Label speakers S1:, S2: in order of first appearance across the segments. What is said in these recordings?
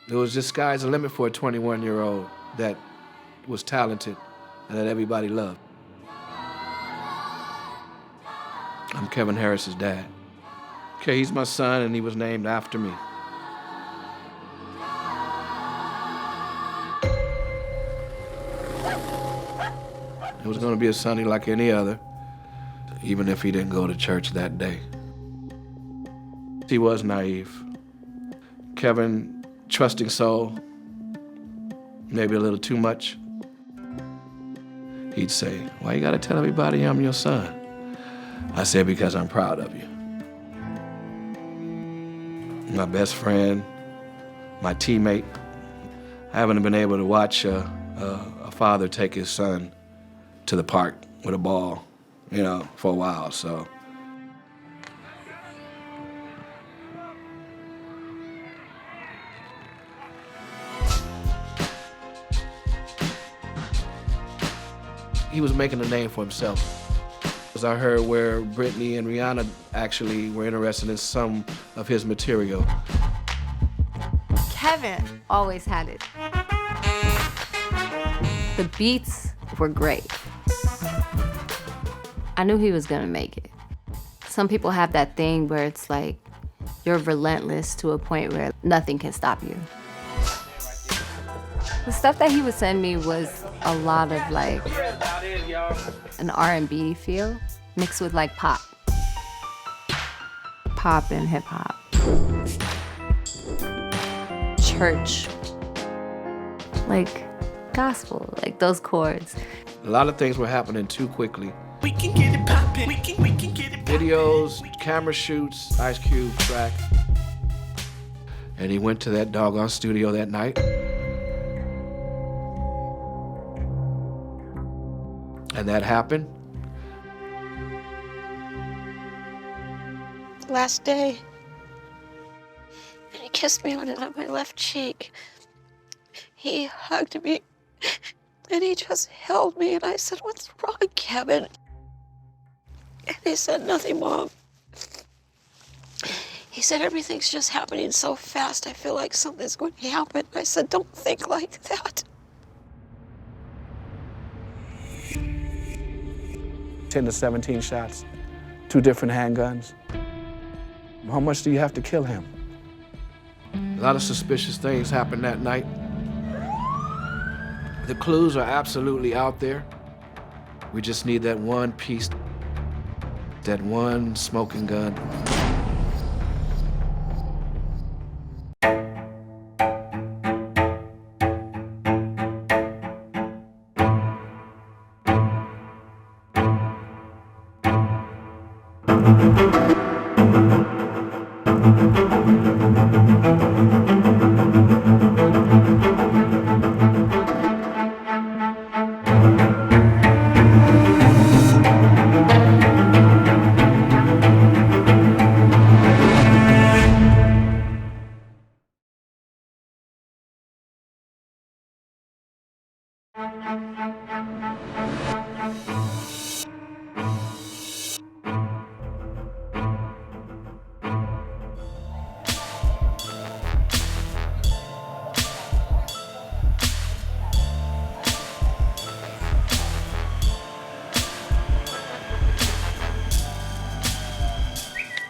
S1: There was just sky's the limit for a 21-year-old that was talented and that everybody loved. I'm Kevin Harris's dad. Okay, he's my son, and he was named after me. It was going to be a Sunday like any other, even if he didn't go to church that day. He was naive. Kevin, trusting soul, maybe a little too much. He'd say, "Why you gotta tell everybody I'm your son?" I said, "Because I'm proud of you." My best friend, my teammate. I haven't been able to watch a father take his son to the park with a ball, for a while, so. He was making a name for himself. As I heard where Britney and Rihanna actually were interested in some of his material.
S2: Kevin always had it. The beats were great. I knew he was gonna make it. Some people have that thing where it's like you're relentless to a point where nothing can stop you. The stuff that he would send me was a lot of like an R&B feel mixed with like pop. Pop and hip hop. Church. Like gospel, like those chords.
S1: A lot of things were happening too quickly.
S3: We can get it poppin', we can get it poppin'.
S1: Videos, camera shoots, Ice Cube track. And he went to that doggone studio that night. And that happened.
S4: Last day, and he kissed me on my left cheek. He hugged me, and he just held me, and I said, "What's wrong, Kevin?" And he said, "Nothing, Mom." He said, "Everything's just happening so fast, I feel like something's going to happen." I said, "Don't think like that."
S1: 10 to 17 shots, 2 different handguns. How much do you have to kill him? A lot of suspicious things happened that night. The clues are absolutely out there. We just need that one piece, that one smoking gun.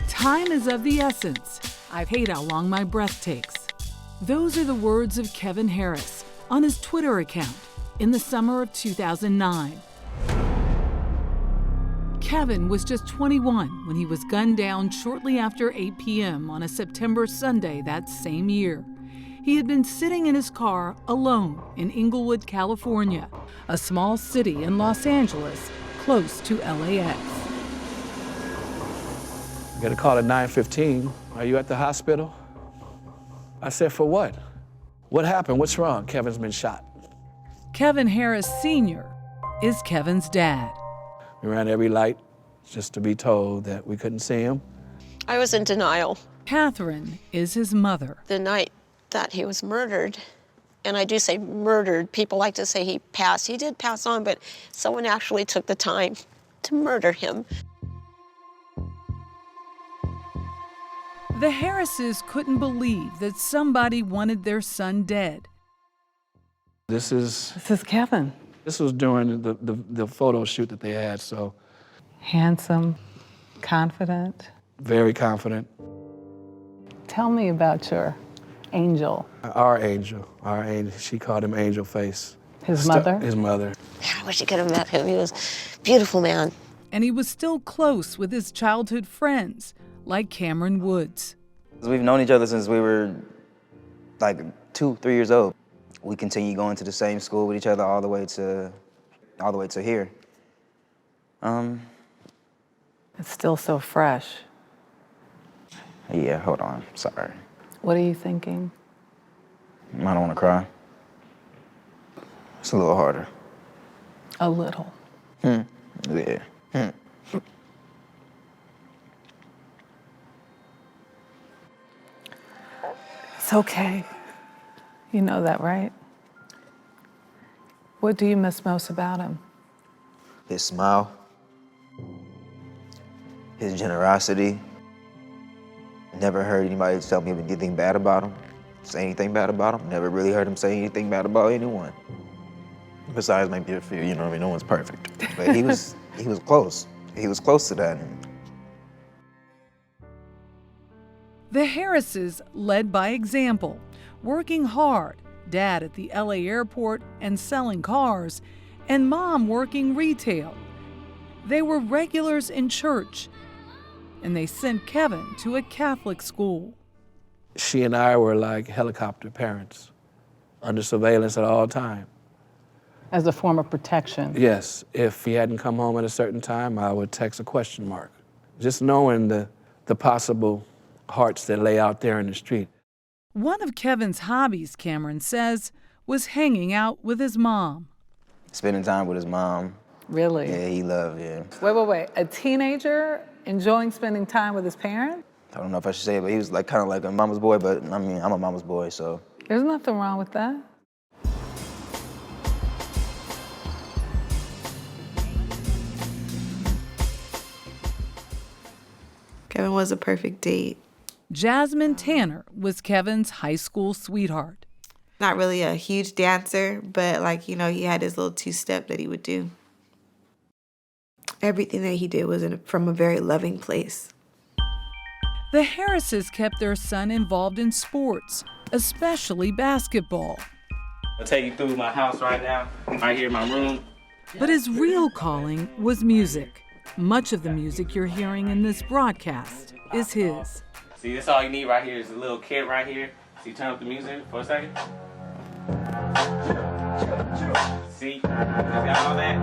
S5: Time is of the essence. I hate how long my breath takes. Those are the words of Kevin Harris on his Twitter account in the summer of 2009. Kevin was just 21 when he was gunned down shortly after 8 p.m. on a September Sunday that same year. He had been sitting in his car alone in Inglewood, California, a small city in Los Angeles, close to LAX.
S1: I got a call at 9:15. "Are you at the hospital?" I said, "For what? What happened? What's wrong?" "Kevin's been shot."
S5: Kevin Harris Sr. is Kevin's dad.
S1: We ran every light just to be told that we couldn't see him.
S4: I was in denial.
S5: Catherine is his mother.
S4: The night that he was murdered, and I do say murdered, people like to say he passed. He did pass on, but someone actually took the time to murder him.
S5: The Harrises couldn't believe that somebody wanted their son dead.
S1: This is
S6: Kevin.
S1: This was during the photo shoot that they had, so
S6: Handsome, confident.
S1: very confident.
S6: Tell me about your angel.
S1: Our angel. She called him Angel Face.
S6: His mother?
S1: His mother.
S4: I wish you could have met him. He was a beautiful man.
S5: And he was still close with his childhood friends, like Cameron Woods.
S7: We've known each other since we were like 2, 3 years old. We continue going to the same school with each other all the way to here.
S6: It's still so fresh.
S7: Yeah, hold on, sorry.
S6: What are you thinking?
S7: I don't want to cry. It's a little harder.
S6: A little.
S7: Yeah.
S6: It's okay. You know that, right? What do you miss most about him?
S7: His smile, his generosity. Never heard anybody tell me anything bad about him, say anything bad about him. Never really heard him say anything bad about anyone. Besides maybe a few, no one's perfect. But he was close. He was close to that.
S5: The Harrises led by example, working hard, Dad at the LA airport and selling cars, and Mom working retail. They were regulars in church, and they sent Kevin to a Catholic school.
S1: She and I were like helicopter parents, under surveillance at all times.
S6: As a form of protection.
S1: Yes, if he hadn't come home at a certain time, I would text a question mark. Just knowing the possible hearts that lay out there in the street.
S5: One of Kevin's hobbies, Cameron says, was hanging out with his mom.
S7: Spending time with his mom.
S6: Really?
S7: Yeah, he loved, yeah.
S6: Wait. A teenager enjoying spending time with his parents?
S7: I don't know if I should say it, but he was kind of like a mama's boy, but I mean, I'm a mama's boy, so.
S6: There's nothing wrong with that.
S8: Kevin was a perfect date.
S5: Jasmine Tanner was Kevin's high school sweetheart.
S8: Not really a huge dancer, but he had his little two-step that he would do. Everything that he did was from a very loving place.
S5: The Harrises kept their son involved in sports, especially basketball.
S9: I'll take you through my house right now, right here in my room.
S5: But his real calling was music. Much of the music you're hearing in this broadcast is his.
S9: See, that's all you need right here is a little kit right here. See, turn up the music for a second. See, you got all that.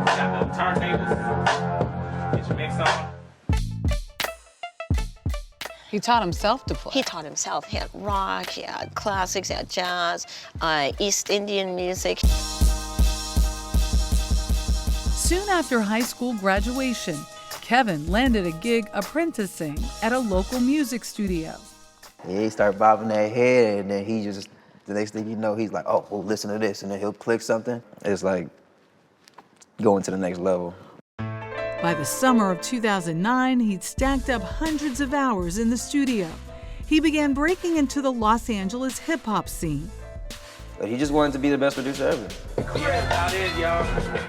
S9: Got the turntables. Get your mix on.
S6: He taught himself to play.
S4: He taught himself. He had rock, he had classics, he had jazz, East Indian music.
S5: Soon after high school graduation, Kevin landed a gig apprenticing at a local music studio.
S7: Yeah, he started bobbing that head, and then the next thing you know, he's like, oh, well, listen to this, and then he'll click something. It's like going to the next level.
S5: By the summer of 2009, he'd stacked up hundreds of hours in the studio. He began breaking into the Los Angeles hip-hop scene.
S7: But he just wanted to be the best producer ever.
S9: Yeah, that's about it, y'all.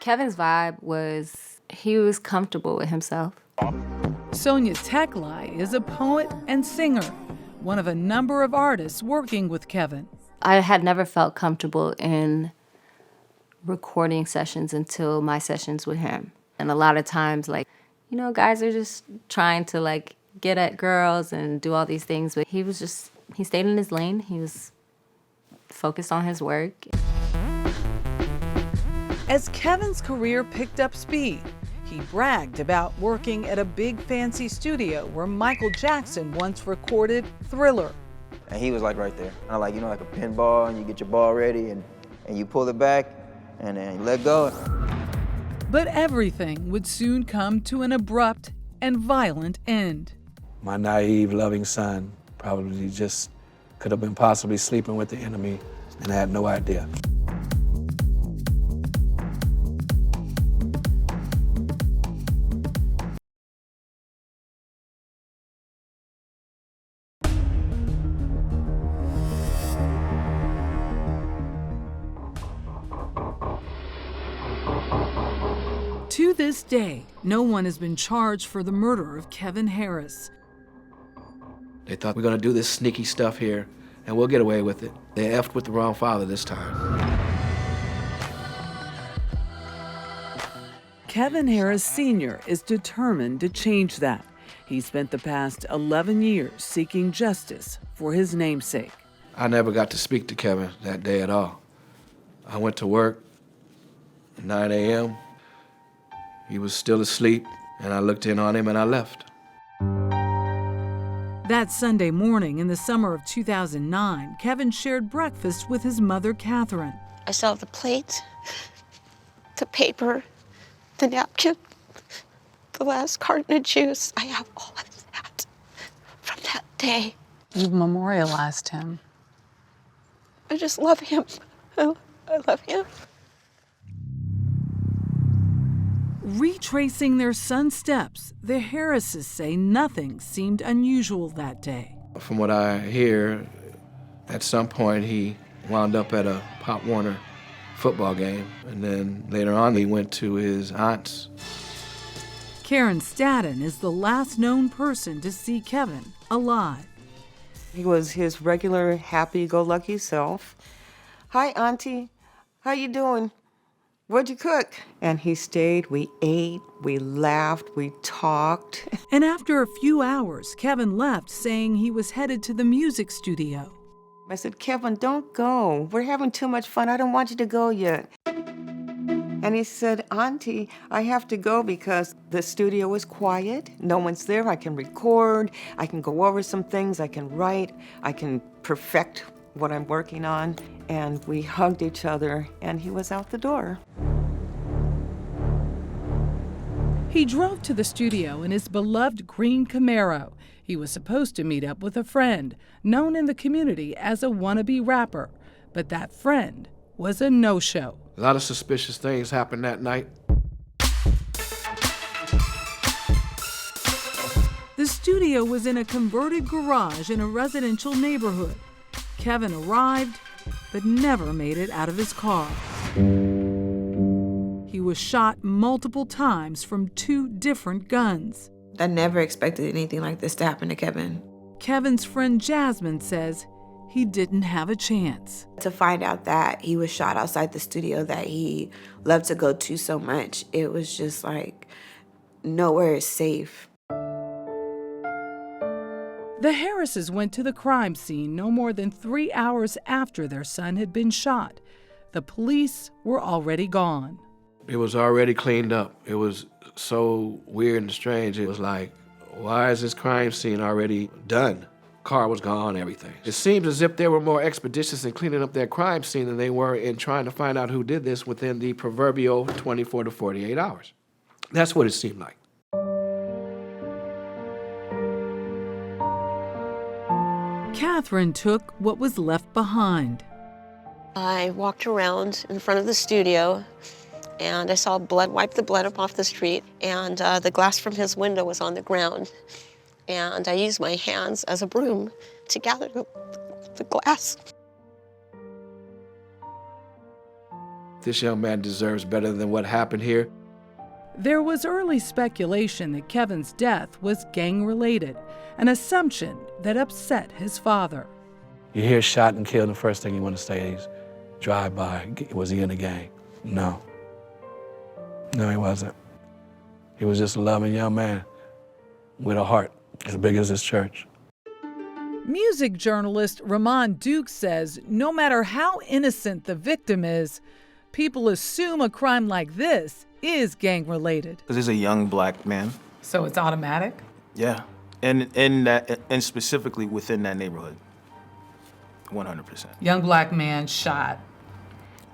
S2: Kevin's vibe was he was comfortable with himself.
S5: Sonia Teklai is a poet and singer, one of a number of artists working with Kevin.
S2: I had never felt comfortable in recording sessions until my sessions with him. And a lot of times, guys are just trying to get at girls and do all these things, but he stayed in his lane. He was focused on his work.
S5: As Kevin's career picked up speed, he bragged about working at a big fancy studio where Michael Jackson once recorded Thriller.
S7: And he was like right there. Like a pinball, and you get your ball ready, and you pull it back, and then you let go.
S5: But everything would soon come to an abrupt and violent end.
S1: My naive, loving son probably just could have been possibly sleeping with the enemy and had no idea.
S5: To this day, no one has been charged for the murder of Kevin Harris.
S1: They thought we're gonna do this sneaky stuff here and we'll get away with it. They effed with the wrong father this time.
S10: Kevin Harris Sr. is determined to change that. He spent the past 11 years seeking justice for his namesake.
S1: I never got to speak to Kevin that day at all. I went to work at 9 a.m. He was still asleep, and I looked in on him and I left.
S5: That Sunday morning in the summer of 2009, Kevin shared breakfast with his mother, Catherine.
S4: I still have the plate, the paper, the napkin, the last carton of juice. I have all of that from that day.
S6: You've memorialized him.
S4: I just love him. I love him.
S5: Retracing their son's steps, the Harrises say nothing seemed unusual that day.
S1: From what I hear, at some point he wound up at a Pop Warner football game, and then later on he went to his aunt's.
S5: Karen Stadden is the last known person to see Kevin alive.
S11: He was his regular happy-go-lucky self. Hi, Auntie. How you doing? What'd you cook? And he stayed, we ate, we laughed, we talked.
S5: And after a few hours, Kevin left saying he was headed to the music studio.
S11: I said, Kevin, don't go. We're having too much fun. I don't want you to go yet. And he said, Auntie, I have to go because the studio is quiet. No one's there. I can record. I can go over some things. I can write. I can perfect what I'm working on. And we hugged each other, and he was out the door.
S5: He drove to the studio in his beloved green Camaro. He was supposed to meet up with a friend, known in the community as a wannabe rapper. But that friend was a no-show.
S1: A lot of suspicious things happened that night.
S5: The studio was in a converted garage in a residential neighborhood. Kevin arrived, but never made it out of his car. He was shot multiple times from 2 different guns.
S8: I never expected anything like this to happen to Kevin.
S5: Kevin's friend Jasmine says he didn't have a chance.
S8: To find out that he was shot outside the studio that he loved to go to so much, it was just like, nowhere is safe.
S5: The Harrises went to the crime scene no more than 3 hours after their son had been shot. The police were already gone.
S1: It was already cleaned up. It was so weird and strange. It was like, why is this crime scene already done? Car was gone, everything. It seems as if they were more expeditious in cleaning up their crime scene than they were in trying to find out who did this within the proverbial 24 to 48 hours. That's what it seemed like.
S5: Catherine took what was left behind.
S4: I walked around in front of the studio, and I saw blood, wipe the blood up off the street, and the glass from his window was on the ground. And I used my hands as a broom to gather the glass.
S1: This young man deserves better than what happened here.
S5: There was early speculation that Kevin's death was gang-related, an assumption that upset his father.
S1: You hear shot and killed, the first thing you want to say is, drive by, was he in a gang? No. No, he wasn't. He was just a loving young man with a heart as big as his church.
S5: Music journalist Ramon Duke says no matter how innocent the victim is, people assume a crime like this is gang-related.
S12: Because he's a young black man.
S6: So it's automatic?
S12: Yeah, and specifically within that neighborhood, 100%.
S6: Young black man shot.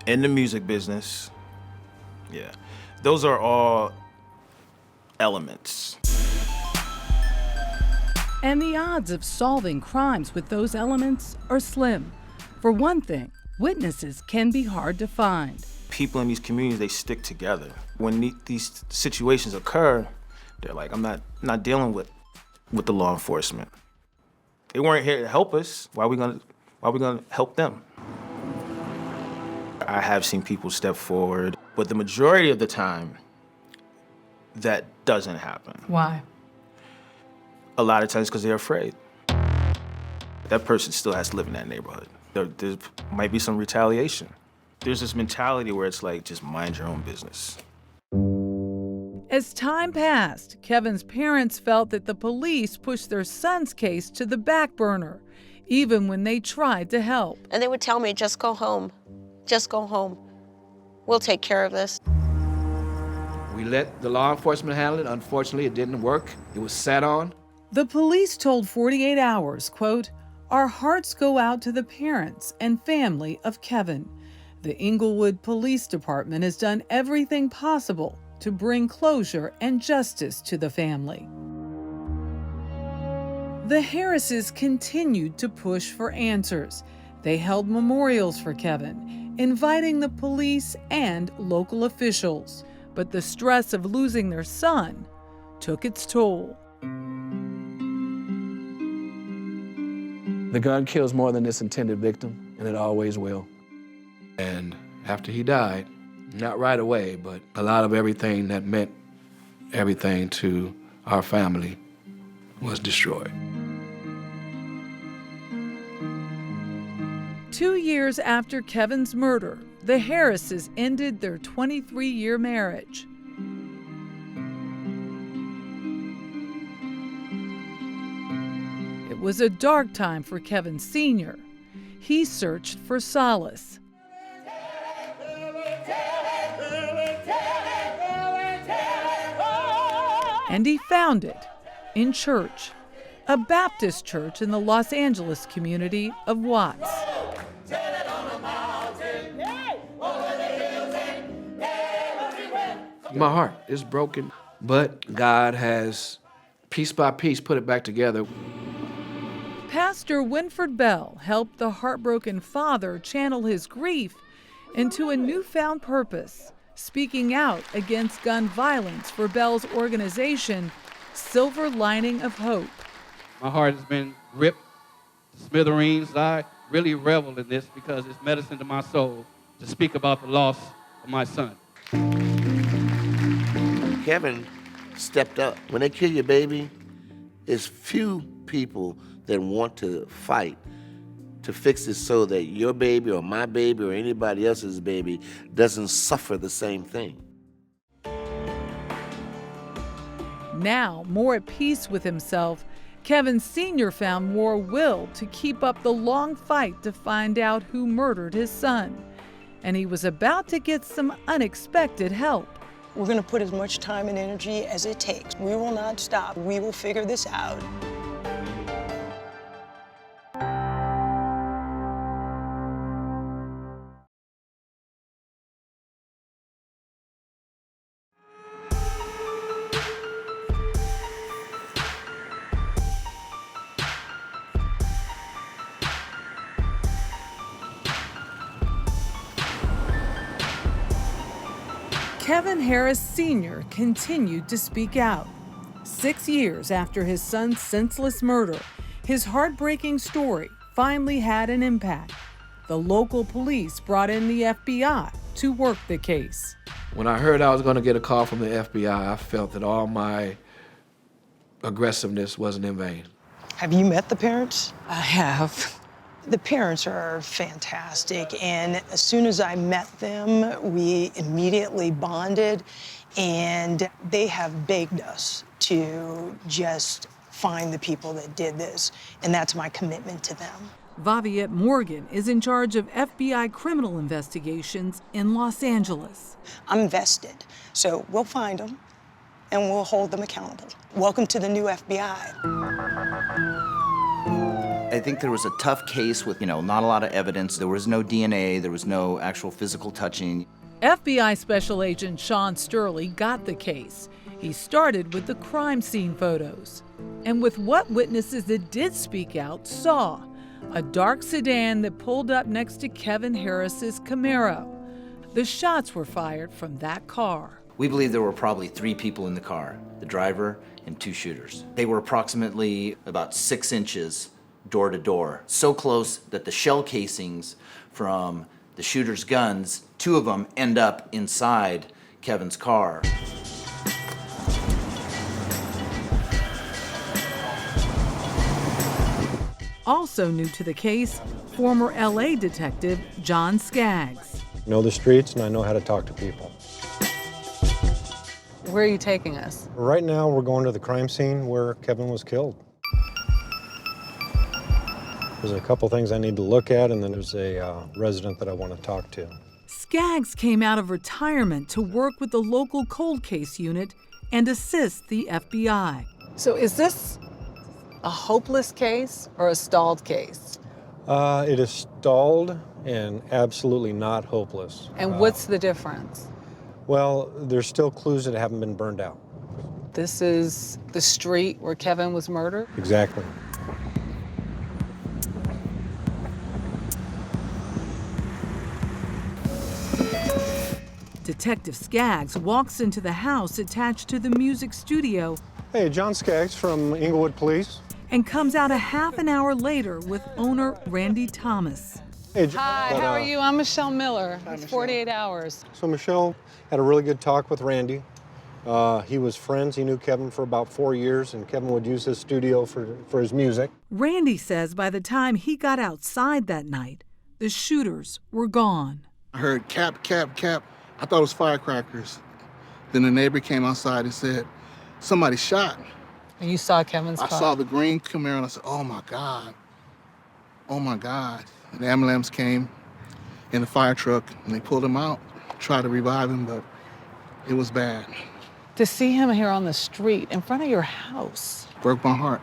S12: In the music business, yeah. Those are all elements.
S5: And the odds of solving crimes with those elements are slim. For one thing, witnesses can be hard to find.
S12: People in these communities, they stick together. When these situations occur, they're like, I'm not dealing with the law enforcement. They weren't here to help us. Why are we gonna help them? I have seen people step forward, but the majority of the time, that doesn't happen.
S5: Why?
S12: A lot of times because they're afraid. That person still has to live in that neighborhood. There might be some retaliation. There's this mentality where it's like, just mind your own business.
S5: As time passed, Kevin's parents felt that the police pushed their son's case to the back burner, even when they tried to help.
S4: And they would tell me, just go home. Just go home. We'll take care of this.
S1: We let the law enforcement handle it. Unfortunately, it didn't work. It was sat on.
S5: The police told 48 Hours, quote, "Our hearts go out to the parents and family of Kevin. The Inglewood Police Department has done everything possible to bring closure and justice to the family." The Harrises continued to push for answers. They held memorials for Kevin, inviting the police and local officials. But the stress of losing their son took its toll.
S1: The gun kills more than its intended victim, and it always will. And after he died, not right away, but a lot of everything that meant everything to our family was destroyed.
S5: 2 years after Kevin's murder, the Harrises ended their 23-year marriage. It was a dark time for Kevin Sr. He searched for solace. And he found it in church, a Baptist church in the Los Angeles community of Watts.
S1: My heart is broken, but God has, piece by piece, put it back together.
S5: Pastor Winford Bell helped the heartbroken father channel his grief into a newfound purpose, speaking out against gun violence for Bell's organization, Silver Lining of Hope.
S13: My heart has been ripped to smithereens. I really revel in this because it's medicine to my soul to speak about the loss of my son.
S14: Kevin stepped up. When they kill your baby, it's few people that want to fight to fix it so that your baby or my baby or anybody else's baby doesn't suffer the same thing.
S5: Now, more at peace with himself, Kevin Sr. found more will to keep up the long fight to find out who murdered his son. And he was about to get some unexpected help.
S15: We're going to put as much time and energy as it takes. We will not stop. We will figure this out.
S5: Kevin Harris Sr. continued to speak out. 6 years after his son's senseless murder, his heartbreaking story finally had an impact. The local police brought in the FBI to work the case.
S1: When I heard I was going to get a call from the FBI, I felt that all my aggressiveness wasn't in vain.
S15: Have you met the parents?
S6: I have.
S15: The parents are fantastic, and as soon as I met them, we immediately bonded, and they have begged us to just find the people that did this, and that's my commitment to them.
S5: Viviette Morgan is in charge of FBI criminal investigations in Los Angeles.
S15: I'm vested, so we'll find them, and we'll hold them accountable. Welcome to the new FBI.
S16: I think there was a tough case with, not a lot of evidence. There was no DNA, there was no actual physical touching.
S5: FBI Special Agent Sean Sturley got the case. He started with the crime scene photos. And with what witnesses that did speak out saw, a dark sedan that pulled up next to Kevin Harris's Camaro. The shots were fired from that car.
S16: We believe there were probably 3 people in the car, the driver and 2 shooters. They were approximately about 6 inches door to door, so close that the shell casings from the shooter's guns, 2 of them end up inside Kevin's car.
S5: Also new to the case, former LA detective John Skaggs.
S17: I know the streets and I know how to talk to people.
S6: Where are you taking us?
S17: Right now, we're going to the crime scene where Kevin was killed. There's a couple things I need to look at, and then there's a resident that I want to talk to.
S5: Skaggs came out of retirement to work with the local cold case unit and assist the FBI.
S6: So is this a hopeless case or a stalled case?
S17: It is stalled and absolutely not hopeless.
S6: And what's the difference?
S17: Well, there's still clues that haven't been burned out.
S6: This is the street where Kevin was murdered?
S17: Exactly.
S5: Detective Skaggs walks into the house attached to the music studio.
S17: Hey, John Skaggs from Inglewood Police.
S5: And comes out a half an hour later with owner Randy Thomas.
S17: Hey,
S6: Hi, how are you? I'm Michelle Miller. It's 48 Hours.
S17: So Michelle had a really good talk with Randy. He was friends. He knew Kevin for about 4 years, and Kevin would use his studio for his music.
S5: Randy says by the time he got outside that night, the shooters were gone.
S18: I heard cap, cap, cap. I thought it was firecrackers. Then the neighbor came outside and said, somebody shot.
S6: And you saw Kevin's car?
S18: I saw the green Camaro and I said, oh my God. Oh my God. And the ambulance came in the fire truck and they pulled him out, tried to revive him, but it was bad.
S6: To see him here on the street in front of your house.
S18: Broke my heart.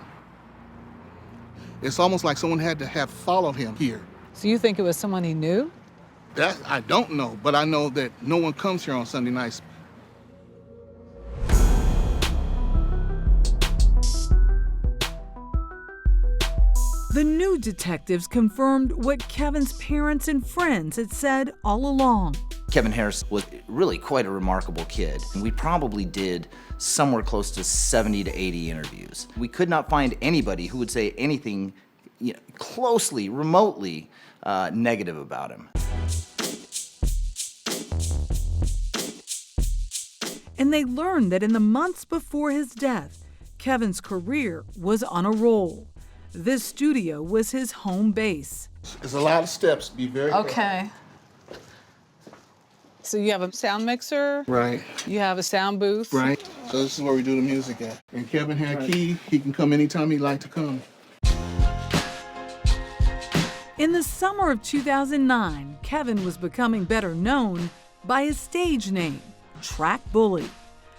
S18: It's almost like someone had to have followed him here.
S6: So you think it was someone he knew?
S18: That I don't know, but I know that no one comes here on Sunday nights.
S5: The new detectives confirmed what Kevin's parents and friends had said all along.
S16: Kevin Harris was really quite a remarkable kid. We probably did somewhere close to 70 to 80 interviews. We could not find anybody who would say anything closely, remotely negative about him.
S5: And they learned that in the months before his death, Kevin's career was on a roll. This studio was his home base.
S18: There's a lot of steps. Be very careful.
S6: Okay. So you have a sound mixer?
S18: Right.
S6: You have a sound booth?
S18: Right. So this is where we do the music at. And Kevin had a key. He can come anytime he'd like to come.
S5: In the summer of 2009, Kevin was becoming better known by his stage name, Track Bully.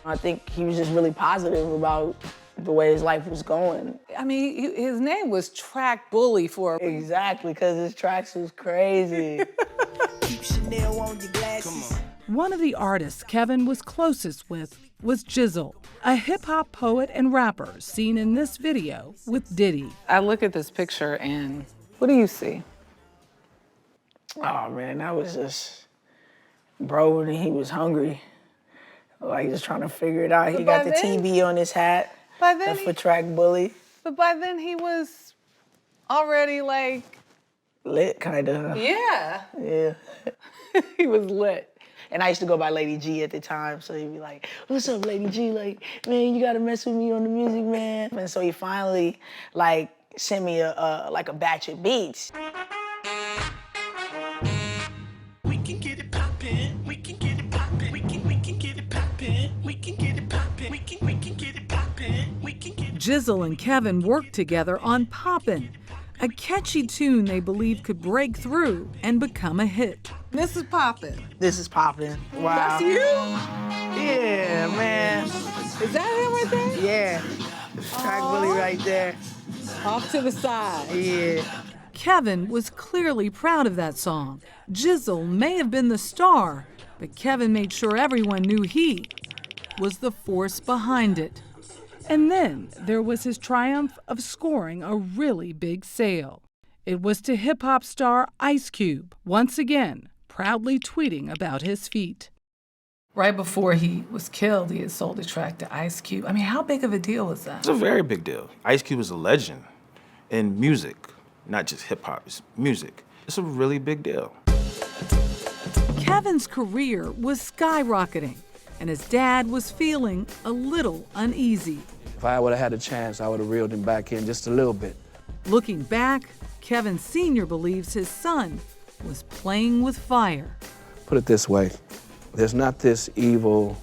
S19: I think he was just really positive about the way his life was going.
S6: I mean, his name was Track Bully for...
S19: Exactly, because his tracks was crazy.
S3: Keep Chanel on your glasses.
S5: One of the artists Kevin was closest with was Jizzle, a hip-hop poet and rapper seen in this video with Diddy.
S6: I look at this picture and what do you see?
S19: Oh man, that was just bro, and he was hungry. Like just trying to figure it out. He got the TB on his hat. That's for Track Bully.
S6: But by then he was already like...
S19: Lit, kinda.
S6: Yeah.
S19: Yeah. He was lit. And I used to go by Lady G at the time, so he'd be like, what's up, Lady G? Like, man, you gotta mess with me on the music, man. And so he finally, like, sent me a batch of beats.
S3: We can get it poppin', we can get it poppin', we can get it poppin', we can get it poppin', we can get it poppin', we can get it.
S5: Jizzle and Kevin worked together on Poppin', a catchy tune they believed could break through and become a hit.
S6: This is Poppin'.
S19: This is Poppin'. Wow.
S6: That's you?
S19: Yeah, man.
S6: Is that him right there?
S19: Yeah. Track Bully right there.
S6: Off to the side.
S19: Yeah.
S5: Kevin was clearly proud of that song. Jizzle may have been the star, but Kevin made sure everyone knew he was the force behind it. And then there was his triumph of scoring a really big sale. It was to hip-hop star Ice Cube, once again, proudly tweeting about his feat.
S6: Right before he was killed, he had sold a track to Ice Cube. I mean, how big of a deal was that?
S12: It's a very big deal. Ice Cube is a legend in music, not just hip-hop, it's music. It's a really big deal.
S5: Kevin's career was skyrocketing, and his dad was feeling a little uneasy.
S1: If I would have had a chance, I would have reeled him back in just a little bit.
S5: Looking back, Kevin Sr. believes his son was playing with fire.
S1: Put it this way, there's not this evil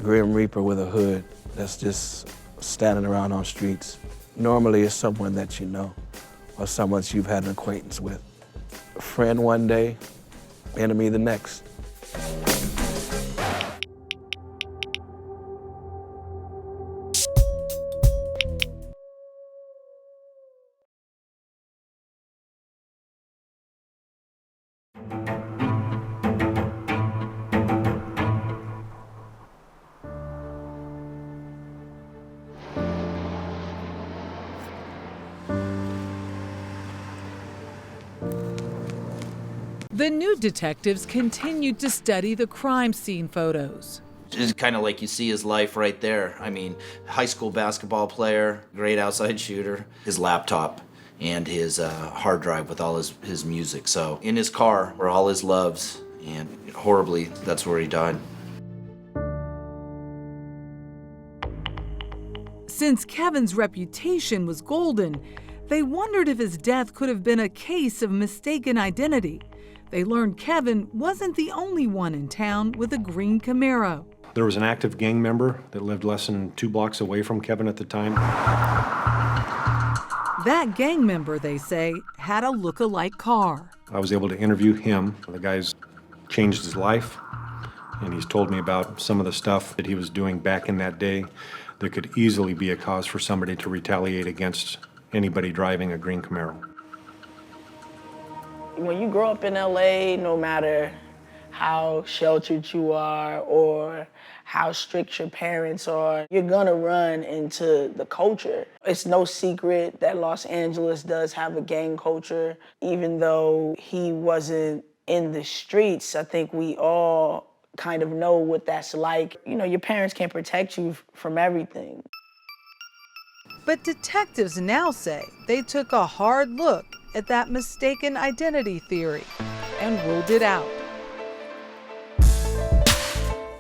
S1: Grim Reaper with a hood that's just standing around on streets. Normally it's someone that you know or someone you've had an acquaintance with. A friend one day, enemy the next.
S5: The new detectives continued to study the crime scene photos.
S16: It's kind of like you see his life right there. I mean, high school basketball player, great outside shooter, his laptop and his hard drive with all his music. So in his car were all his loves, and horribly, that's where he died.
S5: Since Kevin's reputation was golden, they wondered if his death could have been a case of mistaken identity. They learned Kevin wasn't the only one in town with a green Camaro.
S17: There was an active gang member that lived less than 2 blocks away from Kevin at the time.
S5: That gang member, they say, had a look-alike car.
S17: I was able to interview him. The guy's changed his life, and he's told me about some of the stuff that he was doing back in that day that could easily be a cause for somebody to retaliate against anybody driving a green Camaro.
S19: When you grow up in LA, no matter how sheltered you are or how strict your parents are, you're gonna run into the culture. It's no secret that Los Angeles does have a gang culture. Even though he wasn't in the streets, I think we all kind of know what that's like. You know, your parents can't protect you from everything.
S5: But detectives now say they took a hard look at that mistaken identity theory and ruled it out.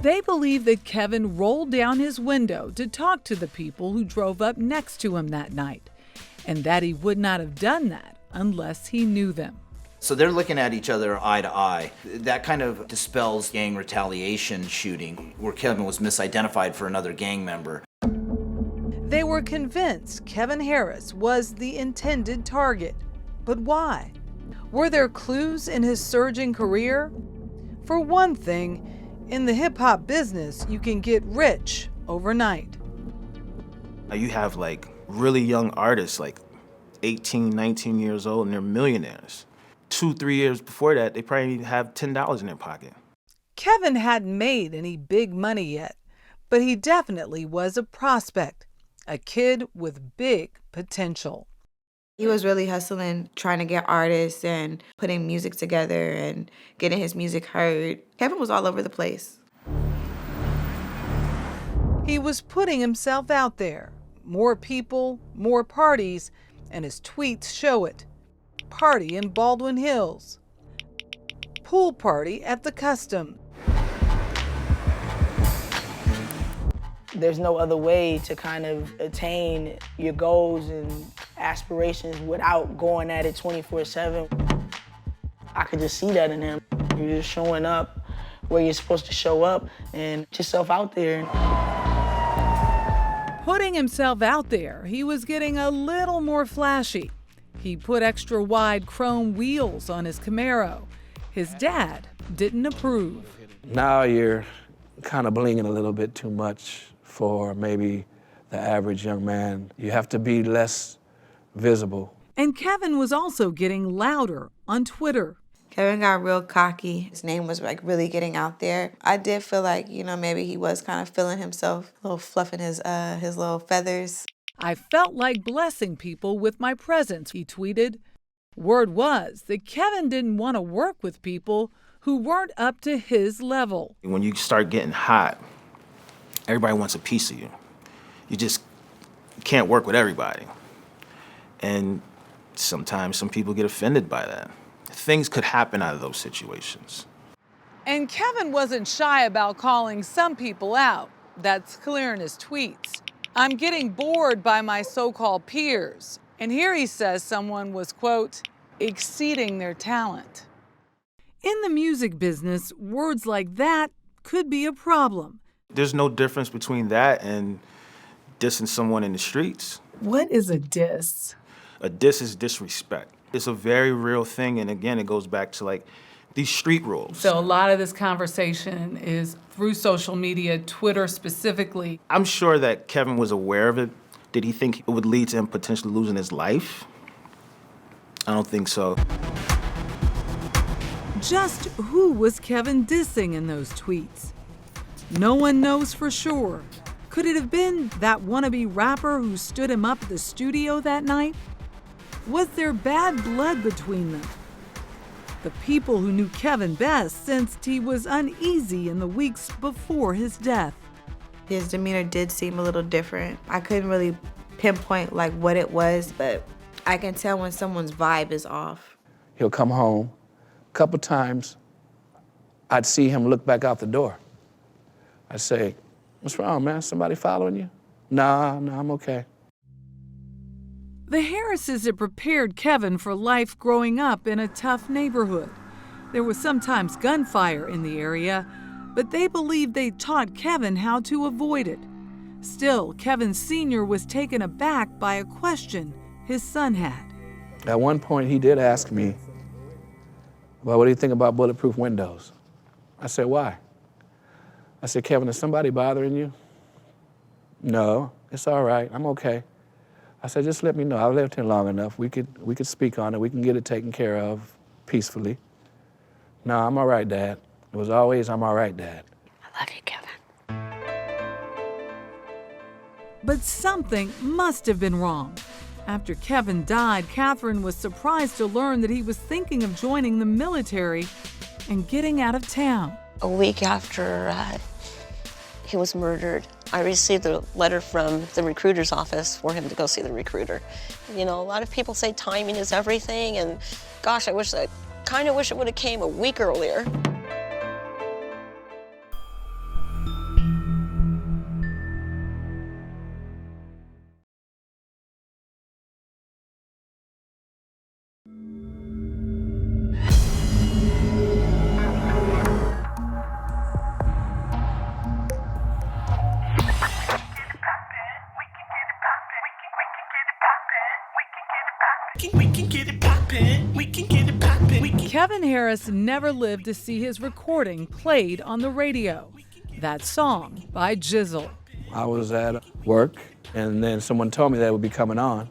S5: They believe that Kevin rolled down his window to talk to the people who drove up next to him that night, and that he would not have done that unless he knew them.
S16: So they're looking at each other eye to eye. That kind of dispels gang retaliation shooting, where Kevin was misidentified for another gang member.
S5: They were convinced Kevin Harris was the intended target. But why? Were there clues in his surging career? For one thing, in the hip-hop business, you can get rich overnight.
S12: You have like really young artists, like 18, 19 years old, and they're millionaires. 2-3 years before that, they probably have $10 in their pocket.
S5: Kevin hadn't made any big money yet, but he definitely was a prospect, a kid with big potential.
S8: He was really hustling, trying to get artists and putting music together and getting his music heard. Kevin was all over the place.
S5: He was putting himself out there. More people, more parties, and his tweets show it. Party in Baldwin Hills. Pool party at the Custom.
S19: There's no other way to kind of attain your goals and aspirations without going at it 24/7. I could just see that in him. You're just showing up where you're supposed to show up and put yourself out there.
S5: Putting himself out there, he was getting a little more flashy. He put extra wide chrome wheels on his Camaro. His dad didn't approve.
S1: Now you're kind of blinging a little bit too much for maybe the average young man. You have to be less visible.
S5: And Kevin was also getting louder on Twitter.
S8: Kevin got real cocky. His name was like really getting out there. I did feel like, maybe he was kind of feeling himself, a little fluffing his little feathers.
S5: I felt like blessing people with my presence, he tweeted. Word was that Kevin didn't want to work with people who weren't up to his level.
S12: When you start getting hot, everybody wants a piece of you. You just can't work with everybody. And sometimes some people get offended by that. Things could happen out of those situations.
S5: And Kevin wasn't shy about calling some people out. That's clear in his tweets. I'm getting bored by my so-called peers. And here he says someone was, quote, exceeding their talent. In the music business, words like that could be a problem.
S12: There's no difference between that and dissing someone in the streets.
S6: What is a diss?
S12: A diss is disrespect. It's a very real thing, and again, it goes back to like these street rules.
S6: So a lot of this conversation is through social media, Twitter specifically.
S12: I'm sure that Kevin was aware of it. Did he think it would lead to him potentially losing his life? I don't think so.
S5: Just who was Kevin dissing in those tweets? No one knows for sure. Could it have been that wannabe rapper who stood him up at the studio that night? Was there bad blood between them? The people who knew Kevin best sensed he was uneasy in the weeks before his death.
S8: His demeanor did seem a little different. I couldn't really pinpoint like what it was, but I can tell when someone's vibe is off.
S1: He'll come home. A couple times, I'd see him look back out the door. I'd say, "What's wrong, man? Somebody following you?" Nah, I'm okay.
S5: The Harrises had prepared Kevin for life growing up in a tough neighborhood. There was sometimes gunfire in the area, but they believed they taught Kevin how to avoid it. Still, Kevin Sr. was taken aback by a question his son had.
S1: At one point, he did ask me, "Well, what do you think about bulletproof windows?" I said, "Why?" I said, "Kevin, is somebody bothering you?" "No, it's all right. I'm okay." I said, "Just let me know. I've lived here long enough. We could speak on it. We can get it taken care of peacefully." "No, I'm all right, Dad." It was always, "I'm all right, Dad."
S4: I love you, Kevin.
S5: But something must have been wrong. After Kevin died, Catherine was surprised to learn that he was thinking of joining the military and getting out of town.
S4: A week after he was murdered, I received a letter from the recruiter's office for him to go see the recruiter. You know, a lot of people say timing is everything, and gosh, I kind of wish it would have came a week earlier.
S5: Kevin Harris never lived to see his recording played on the radio. That song by Jizzle.
S1: I was at work, and then someone told me that it would be coming on,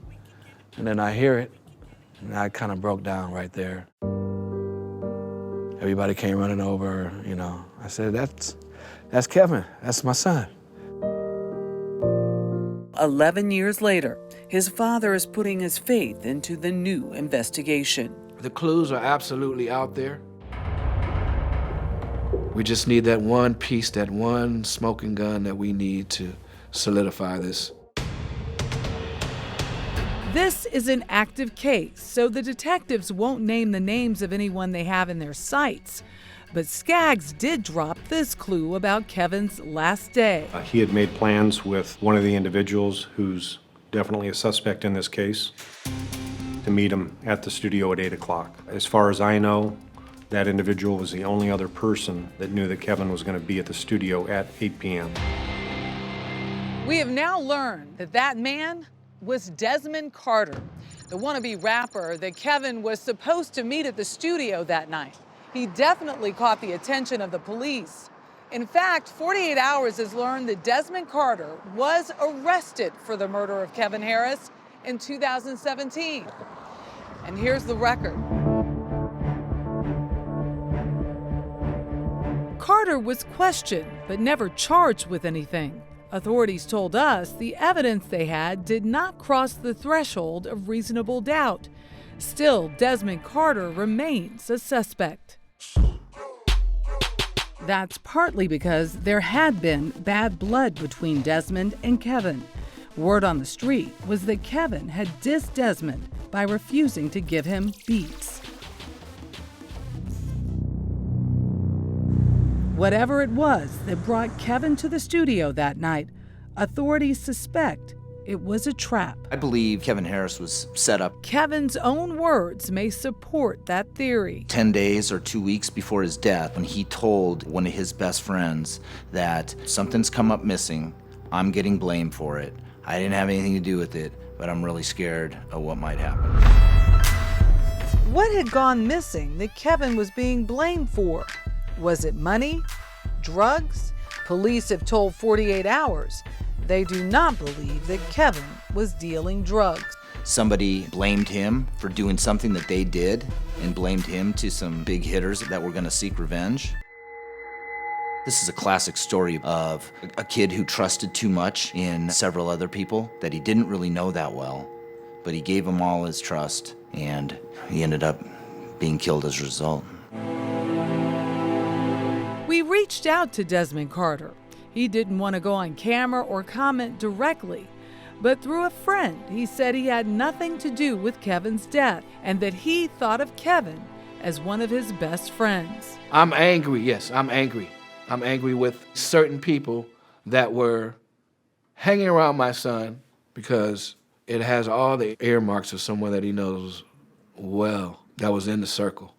S1: and then I hear it, and I kind of broke down right there. Everybody came running over, you know. I said, that's Kevin. That's my son."
S10: 11 years later, his father is putting his faith into the new investigation.
S1: The clues are absolutely out there. We just need that one piece, that one smoking gun that we need to solidify this.
S5: This is an active case, so the detectives won't name the names of anyone they have in their sights. But Skaggs did drop this clue about Kevin's last day.
S17: He had made plans with one of the individuals who's definitely a suspect in this case to meet him at the studio at 8 o'clock. As far as I know, that individual was the only other person that knew that Kevin was going to be at the studio at 8 p.m.
S5: We have now learned that that man was Desmond Carter, the wannabe rapper that Kevin was supposed to meet at the studio that night. He definitely caught the attention of the police. In fact, 48 Hours has learned that Desmond Carter was arrested for the murder of Kevin Harris in 2017. And here's the record. Carter was questioned, but never charged with anything. Authorities told us the evidence they had did not cross the threshold of reasonable doubt. Still, Desmond Carter remains a suspect. That's partly because there had been bad blood between Desmond and Kevin. Word on the street was that Kevin had dissed Desmond by refusing to give him beats. Whatever it was that brought Kevin to the studio that night, authorities suspect it was a trap.
S16: I believe Kevin Harris was set up.
S5: Kevin's own words may support that theory.
S16: 10 days or 2 weeks before his death, when he told one of his best friends that something's come up missing, I'm getting blamed for it. I didn't have anything to do with it, but I'm really scared of what might happen.
S5: What had gone missing that Kevin was being blamed for? Was it money? Drugs? Police have told 48 Hours they do not believe that Kevin was dealing drugs.
S16: Somebody blamed him for doing something that they did and blamed him to some big hitters that were gonna seek revenge. This is a classic story of a kid who trusted too much in several other people that he didn't really know that well, but he gave them all his trust, and he ended up being killed as a result.
S5: We reached out to Desmond Carter. He didn't want to go on camera or comment directly, but through a friend, he said he had nothing to do with Kevin's death and that he thought of Kevin as one of his best friends.
S1: I'm angry, yes, I'm angry. I'm angry with certain people that were hanging around my son because it has all the earmarks of someone that he knows well that was in the circle.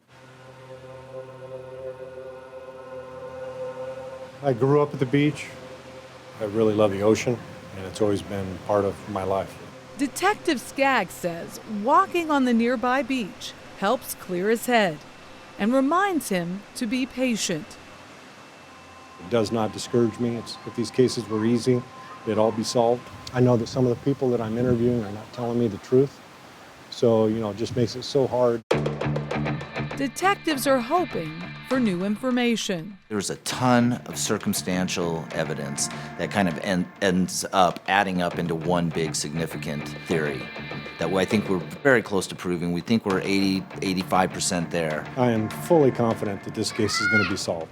S17: I grew up at the beach. I really love the ocean, and it's always been part of my life.
S5: Detective Skaggs says walking on the nearby beach helps clear his head and reminds him to be patient.
S17: It does not discourage me. If these cases were easy, they'd all be solved. I know that some of the people that I'm interviewing are not telling me the truth. So, it just makes it so hard.
S5: Detectives are hoping for new information.
S16: There's a ton of circumstantial evidence that kind of ends up adding up into one big significant theory that I think we're very close to proving. We think we're 85% there.
S17: I am fully confident that this case is going to be solved.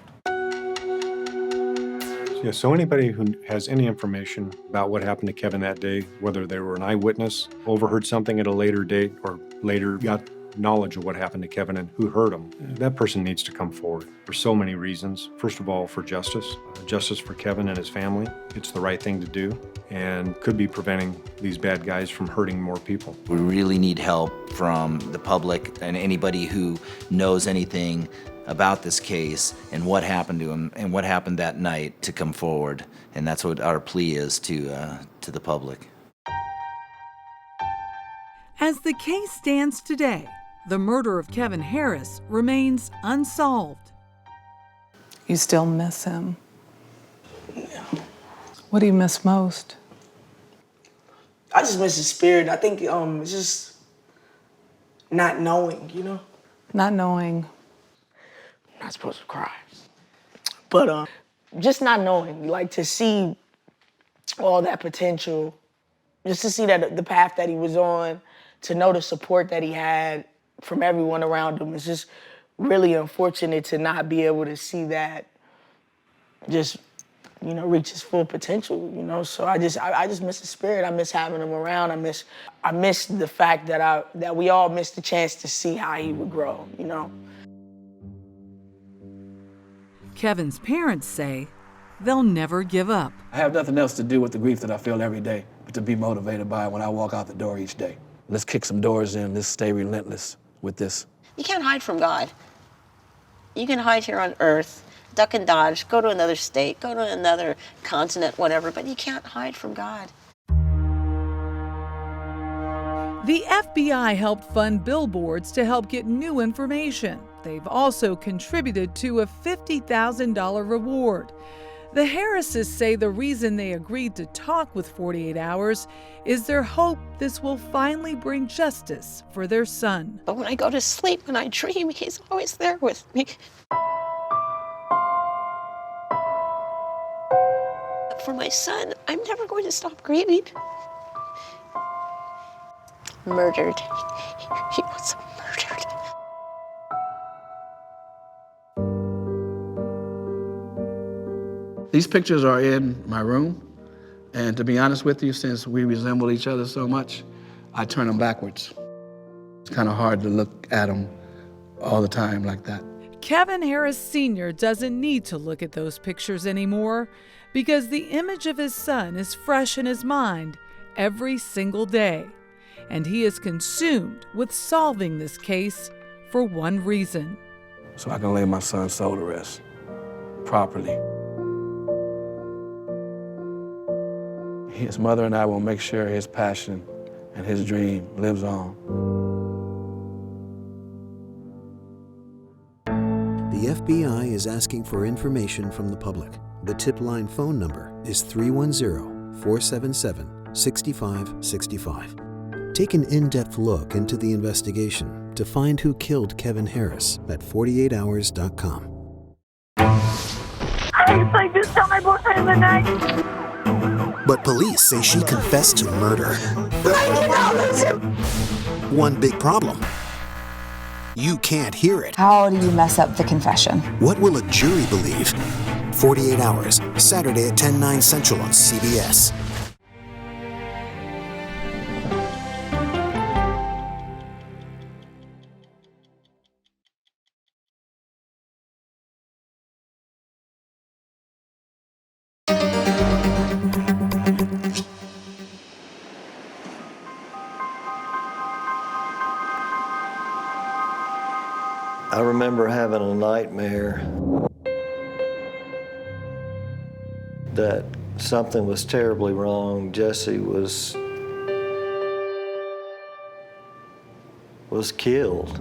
S17: Yeah, so anybody who has any information about what happened to Kevin that day, whether they were an eyewitness, overheard something at a later date, or later got knowledge of what happened to Kevin and who hurt him, that person needs to come forward for so many reasons. First of all, for justice. Justice for Kevin and his family. It's the right thing to do and could be preventing these bad guys from hurting more people.
S16: We really need help from the public and anybody who knows anything about this case and what happened to him and what happened that night to come forward. And that's what our plea is to the public.
S5: As the case stands today, the murder of Kevin Harris remains unsolved.
S6: You still miss him? Yeah. What do you miss most?
S19: I just miss his spirit. I think it's just not knowing,
S6: Not knowing.
S19: I'm not supposed to cry. But just not knowing, like to see all that potential, just to see that the path that he was on, to know the support that he had from everyone around him. It's just really unfortunate to not be able to see that just, reach his full potential, So I just miss his spirit. I miss having him around. I miss the fact that we all missed the chance to see how he would grow,
S5: Kevin's parents say they'll never give up.
S20: I have nothing else to do with the grief that I feel every day, but to be motivated by it when I walk out the door each day. Let's kick some doors in. Let's stay relentless with this.
S4: You can't hide from God. You can hide here on earth, duck and dodge, go to another state, go to another continent, whatever, but you can't hide from God.
S5: The FBI helped fund billboards to help get new information. They've also contributed to a $50,000 reward. The Harrises say the reason they agreed to talk with 48 Hours is their hope this will finally bring justice for their son.
S4: But when I go to sleep, when I dream, he's always there with me. For my son, I'm never going to stop grieving. Murdered. He was murdered.
S1: These pictures are in my room, and to be honest with you, since we resemble each other so much, I turn them backwards. It's kind of hard to look at them all the time like that.
S5: Kevin Harris Sr. doesn't need to look at those pictures anymore because the image of his son is fresh in his mind every single day, and he is consumed with solving this case for one reason.
S20: So I can lay my son's soul to rest properly. His mother and I will make sure his passion and his dream lives on.
S21: The FBI is asking for information from the public. The tip line phone number is 310-477-6565. Take an in-depth look into the investigation to find who killed Kevin Harris at 48hours.com.
S22: I just saw my boyfriend in the night.
S21: But police say she confessed to murder. One big problem. You can't hear it.
S23: How do you mess up the confession?
S21: What will a jury believe? 48 Hours, Saturday at 10/9 Central on CBS.
S24: I remember having a nightmare that something was terribly wrong. Jesse was killed.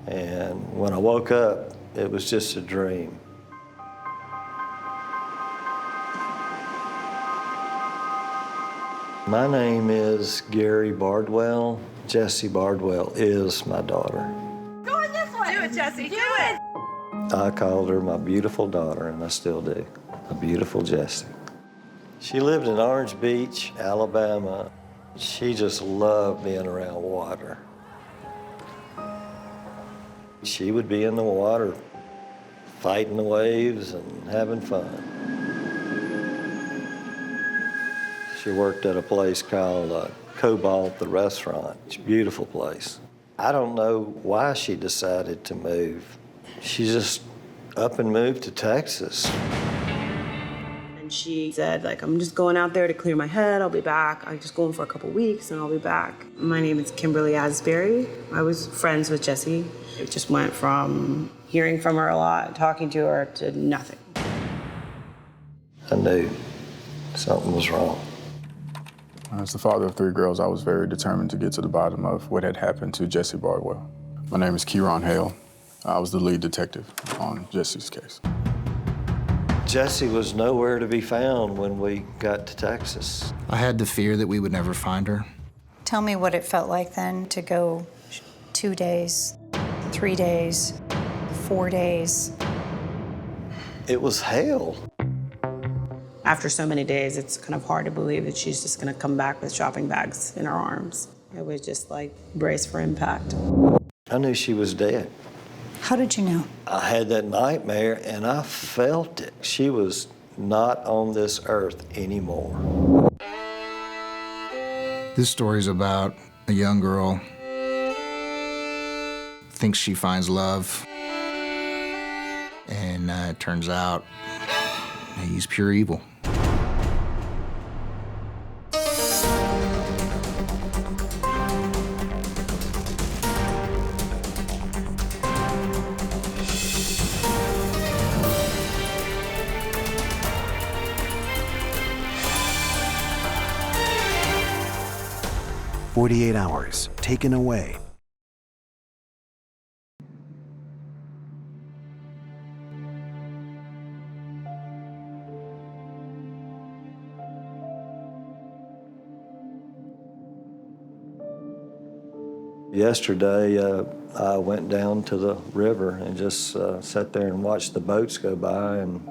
S24: And when I woke up, it was just a dream. My name is Gary Bardwell. Jessie Bardwell is my daughter.
S22: Go in this way. Do it, Jesse. Do it.
S24: I called her my beautiful daughter, and I still do. A beautiful Jessie. She lived in Orange Beach, Alabama. She just loved being around water. She would be in the water, fighting the waves and having fun. She worked at a place called Cobalt, the restaurant. It's a beautiful place. I don't know why she decided to move. She just up and moved to Texas.
S25: And she said, I'm just going out there to clear my head. I'll be back. I'm just going for a couple weeks and I'll be back. My name is Kimberly Asbury. I was friends with Jessie. It just went from hearing from her a lot, talking to her, to nothing.
S24: I knew something was wrong.
S26: As the father of 3 girls, I was very determined to get to the bottom of what had happened to Jessie Bardwell. My name is Kieron Hale. I was the lead detective on Jessie's case.
S24: Jessie was nowhere to be found when we got to Texas.
S27: I had the fear that we would never find her.
S23: Tell me what it felt like then to go 2 days, 3 days, 4 days.
S24: It was hell.
S25: After so many days, it's kind of hard to believe that she's just gonna come back with shopping bags in her arms. It was just brace for impact.
S24: I knew she was dead.
S23: How did you know?
S24: I had that nightmare and I felt it. She was not on this earth anymore.
S27: This story's about a young girl, thinks she finds love, and it turns out he's pure evil.
S21: "48 Hours, Taken Away."
S24: Yesterday, I went down to the river and just sat there and watched the boats go by and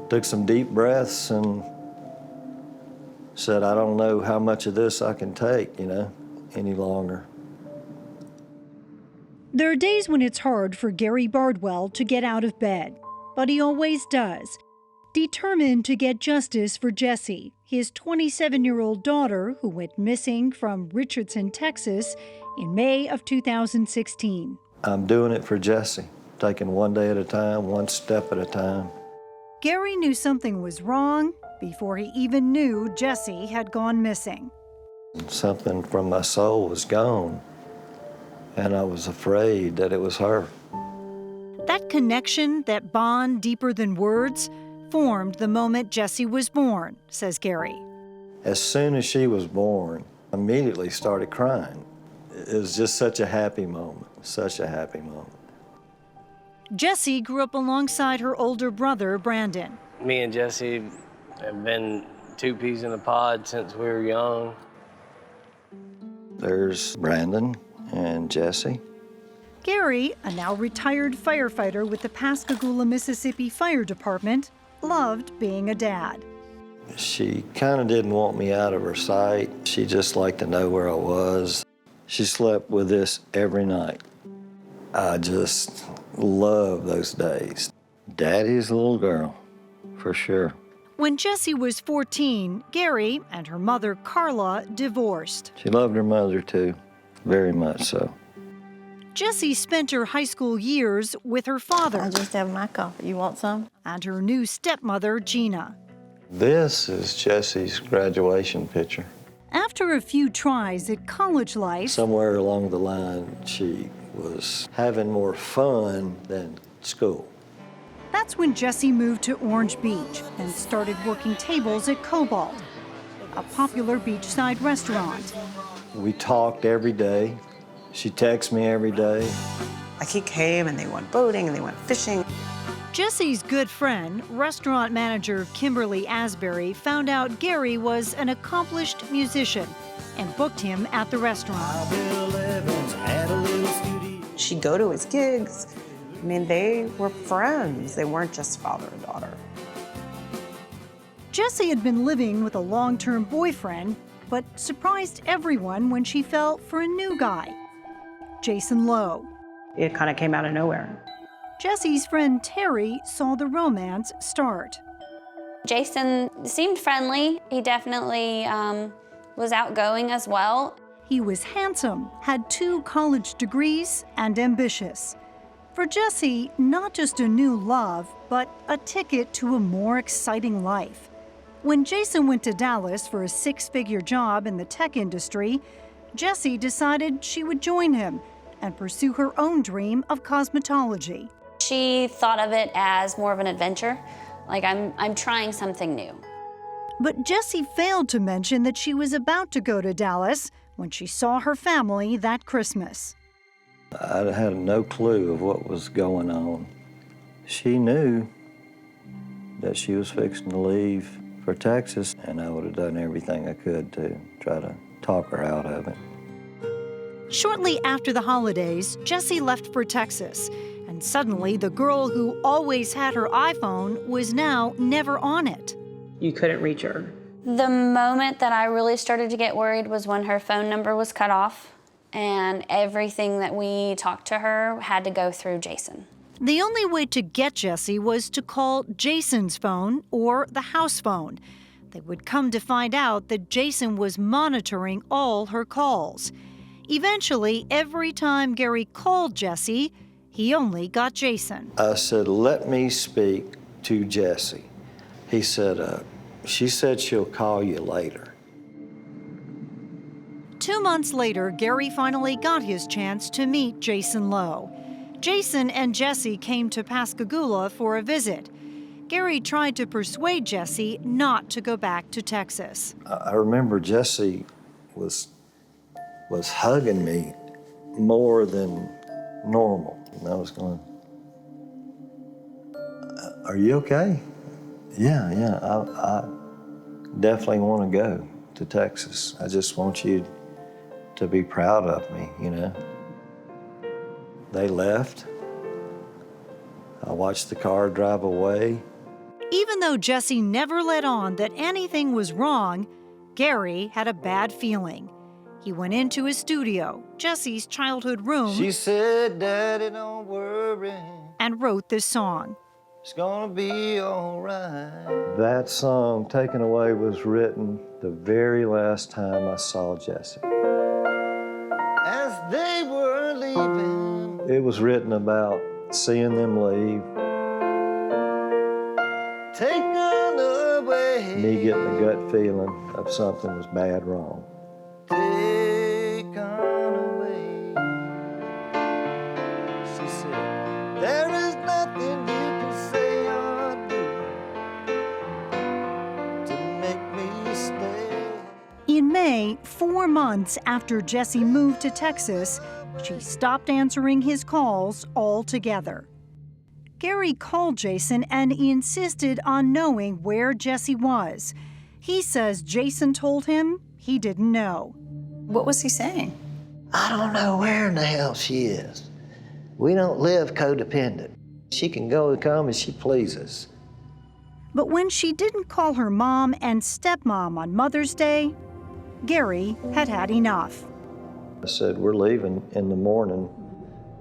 S24: took some deep breaths and said, I don't know how much of this I can take, any longer.
S28: There are days when it's hard for Gary Bardwell to get out of bed, but he always does. Determined to get justice for Jessie, his 27-year-old daughter who went missing from Richardson, Texas in May of 2016.
S24: I'm doing it for Jessie, taking one day at a time, one step at a time.
S28: Gary knew something was wrong before he even knew Jessie had gone missing.
S24: Something from my soul was gone, and I was afraid that it was her.
S28: That connection, that bond deeper than words, formed the moment Jessie was born, says Gary.
S24: As soon as she was born, I immediately started crying. It was just such a happy moment, such a happy moment.
S28: Jessie grew up alongside her older brother, Brandon.
S2: Me and Jessie have been two peas in a pod since we were young.
S24: There's Brandon and Jessie.
S28: Gary, a now retired firefighter with the Pascagoula, Mississippi Fire Department, loved being a dad.
S24: She kind of didn't want me out of her sight. She just liked to know where I was. She slept with this every night. I just love those days. Daddy's little girl, for sure.
S28: When Jessie was 14, Gary and her mother, Carla, divorced.
S24: She loved her mother, too, very much so.
S28: Jessie spent her high school years with her father.
S7: I just have my coffee. You want some?
S28: And her new stepmother, Gina.
S24: This is Jessie's graduation picture.
S28: After a few tries at college life,
S24: Somewhere along the line, she was having more fun than school.
S28: that's when Jessie moved to Orange Beach and started working tables at Cobalt, a popular beachside restaurant.
S24: We talked every day. She texted me every day.
S25: Like he came and they went boating and they went fishing.
S28: Jessie's good friend, restaurant manager Kimberly Asbury, found out Gary was an accomplished musician and booked him at the restaurant.
S25: She'd go to his gigs. I mean, they were friends. They weren't just father and daughter.
S28: Jessie had been living with a long-term boyfriend, but surprised everyone when she fell for a new guy, Jason Lowe.
S25: It kind of came out of nowhere.
S28: Jessie's friend Terry saw the romance start.
S9: Jason seemed friendly. He definitely was outgoing as well.
S28: He was handsome, had 2 college degrees, and ambitious. For Jessie, not just a new love, but a ticket to a more exciting life. When Jason went to Dallas for a 6-figure job in the tech industry, Jessie decided she would join him and pursue her own dream of cosmetology.
S9: She thought of it as more of an adventure, like I'm trying something new.
S28: But Jessie failed to mention that she was about to go to Dallas when she saw her family that Christmas.
S24: I had no clue of what was going on. She knew that she was fixing to leave for Texas, and I would have done everything I could to try to talk her out of it.
S28: Shortly after the holidays, Jessie left for Texas, and suddenly the girl who always had her iPhone was now never on it.
S25: You couldn't reach her.
S9: The moment that I really started to get worried was when her phone number was cut off, and everything that we talked to her had to go through Jason.
S28: The only way to get Jessie was to call Jason's phone or the house phone. They would come to find out that Jason was monitoring all her calls. Eventually, every time Gary called Jessie, he only got Jason.
S24: I said, let me speak to Jessie. He said, she said she'll call you later.
S28: 2 months later, Gary finally got his chance to meet Jason Lowe. Jason and Jessie came to Pascagoula for a visit. Gary tried to persuade Jessie not to go back to Texas.
S24: I remember Jessie was hugging me more than normal. And I was going, are you okay? Yeah, I definitely want to go to Texas. I just want you to be proud of me, you know. They left. I watched the car drive away.
S28: Even though Jessie never let on that anything was wrong, Gary had a bad feeling. He went into his studio, Jessie's childhood room,
S24: She said, Daddy, don't worry.
S28: and wrote this song.
S24: It's gonna be all right. That song, Taken Away, was written the very last time I saw Jessie. As they were leaving. It was written about seeing them leave. me getting a gut feeling of something was bad wrong. Take on away, she said, there is nothing you can say or do to make me stay.
S28: In May, 4 months after Jesse moved to Texas, she stopped answering his calls altogether. Gary called Jason and insisted on knowing where Jesse was. He says Jason told him he didn't know.
S23: What was he saying?
S3: I don't know where in the hell she is. We don't live codependent. She can go and come as she pleases.
S28: But when she didn't call her mom and stepmom on Mother's Day, Gary had had enough.
S24: I said, we're leaving in the morning.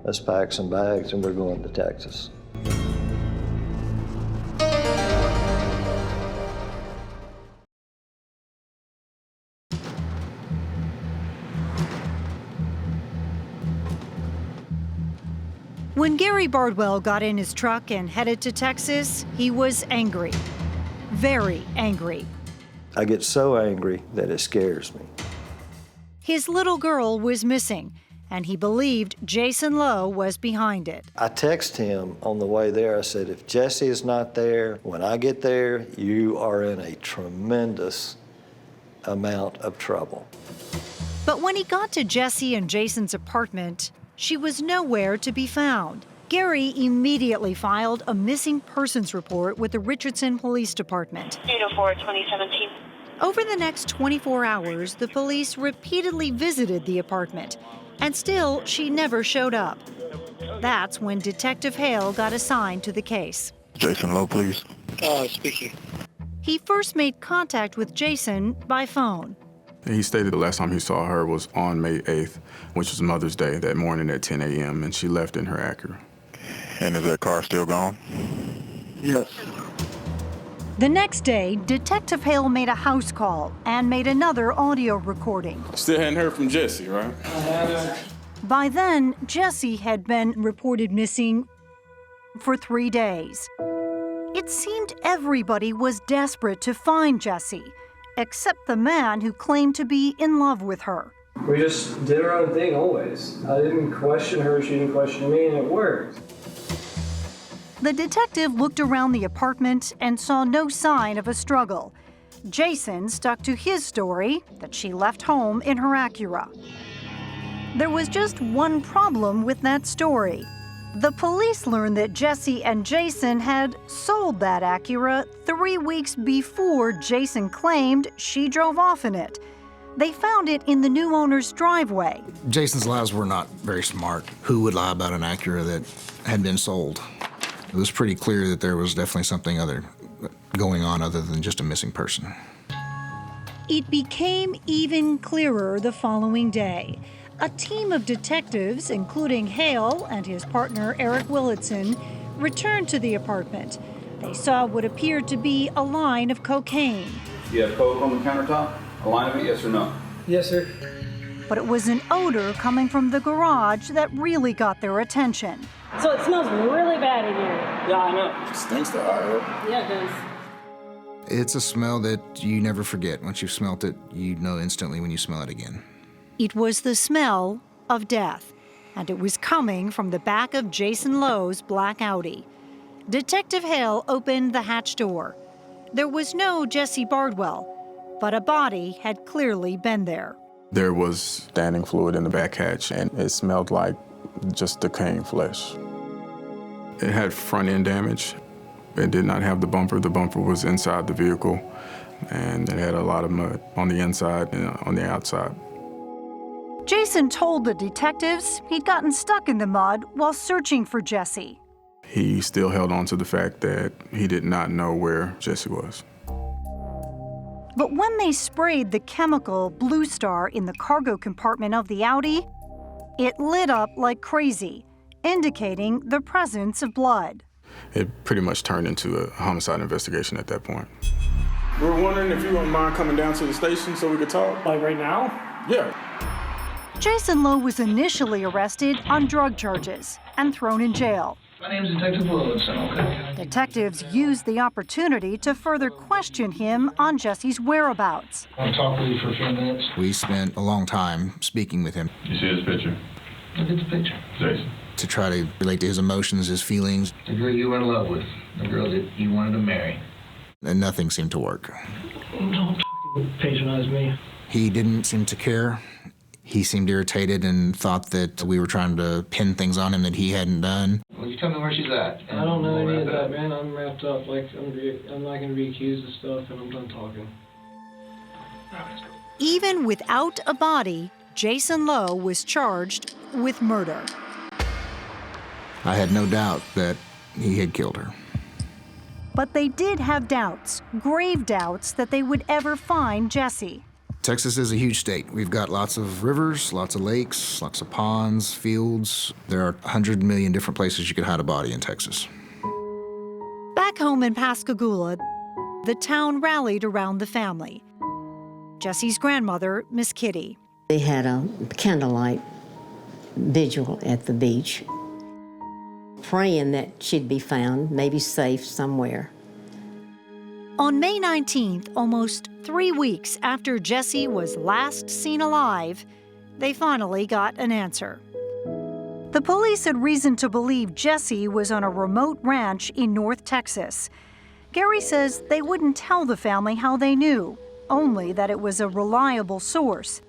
S24: Let's pack some bags and we're going to Texas.
S28: When Gary Bardwell got in his truck and headed to Texas, he was angry. Very angry.
S24: I get so angry that it scares me.
S28: His little girl was missing, and he believed Jason Lowe was behind it.
S24: I texted him on the way there. I said, if Jesse is not there, when I get there, you are in a tremendous amount of trouble.
S28: But when he got to Jesse and Jason's apartment, she was nowhere to be found. Gary immediately filed a missing persons report with the Richardson Police Department.
S22: 804-2017.
S28: Over the next 24 hours, the police repeatedly visited the apartment, and still she never showed up. That's when Detective Hale got assigned to the case.
S8: Jason Lowe, please.
S22: Speaking.
S28: He first made contact with Jason by phone.
S26: He stated the last time he saw her was on May 8th, which was Mother's Day, that morning at 10 a.m., and she left in her Acura.
S8: And is that car still gone?
S22: Yes.
S28: The next day, Detective Hale made a house call and made another audio recording.
S26: Still hadn't heard from Jesse, right?
S22: I haven't.
S28: By then, Jesse had been reported missing for 3 days. It seemed everybody was desperate to find Jesse, except the man who claimed to be in love with her.
S22: We just did our own thing always. I didn't question her, she didn't question me, and it worked.
S28: The detective looked around the apartment and saw no sign of a struggle. Jason stuck to his story that she left home in her Acura. There was just one problem with that story. The police learned that Jesse and Jason had sold that Acura 3 weeks before Jason claimed she drove off in it. They found it in the new owner's driveway.
S27: Jason's lies were not very smart. Who would lie about an Acura that had been sold? It was pretty clear that there was definitely something other going on other than just a missing person.
S28: It became even clearer the following day. A team of detectives, including Hale and his partner Eric Willitson, returned to the apartment. They saw what appeared to be a line of cocaine.
S11: You have coke on the countertop? A line of it, yes or no?
S22: Yes, sir.
S28: But it was an odor coming from the garage that really got their attention.
S22: So it smells really bad in here. Yeah, I know.
S26: It stinks to high up.
S22: Yeah, it does.
S27: It's a smell that you never forget. Once you've smelt it, you know instantly when you smell it again.
S28: It was the smell of death, and it was coming from the back of Jason Lowe's black Audi. Detective Hale opened the hatch door. There was no Jesse Bardwell, but a body had clearly been there.
S26: There was standing fluid in the back hatch, and it smelled like just decaying flesh. It had front end damage. It did not have the bumper. The bumper was inside the vehicle, and it had a lot of mud on the inside and on the outside.
S28: Jason told the detectives he'd gotten stuck in the mud while searching for Jesse.
S26: He still held on to the fact that he did not know where Jesse was.
S28: But when they sprayed the chemical Blue Star in the cargo compartment of the Audi, it lit up like crazy, indicating the presence of blood.
S26: It pretty much turned into a homicide investigation at that point. We were wondering if you wouldn't mind coming down to the station so we could talk.
S22: Like right now?
S26: Yeah.
S28: Jason Lowe was initially arrested on drug charges and thrown in jail.
S10: My name's Detective Williamson, okay?
S28: Detectives used the opportunity to further question him on Jesse's whereabouts.
S10: I want to talk with you for a few minutes.
S27: We spent a long time speaking with him.
S11: You see his picture?
S10: Look at the picture.
S11: Jason.
S27: To try to relate to his emotions, his feelings.
S10: The girl you were in love with, the girl that you wanted to marry.
S27: And nothing seemed to work.
S10: Don't patronize me.
S27: He didn't seem to care. He seemed irritated and thought that we were trying to pin things on him that he hadn't done.
S10: Well, you tell me where she's at.
S22: I don't know any of that, man. I'm wrapped up. Like, I'm not going to be accused of stuff, and I'm done talking.
S28: Even without a body, Jason Lowe was charged with murder.
S27: I had no doubt that he had killed her.
S28: But they did have doubts, grave doubts, that they would ever find Jesse.
S27: Texas is a huge state. We've got lots of rivers, lots of lakes, lots of ponds, fields. There are 100 million different places you could hide a body in Texas.
S28: Back home in Pascagoula, the town rallied around the family. Jesse's grandmother, Miss Kitty.
S12: They had a candlelight vigil at the beach, praying that she'd be found, maybe safe somewhere.
S28: On May 19th, almost 3 weeks after Jesse was last seen alive, they finally got an answer. The police had reason to believe Jesse was on a remote ranch in North Texas. Gary says they wouldn't tell the family how they knew, only that it was a reliable source.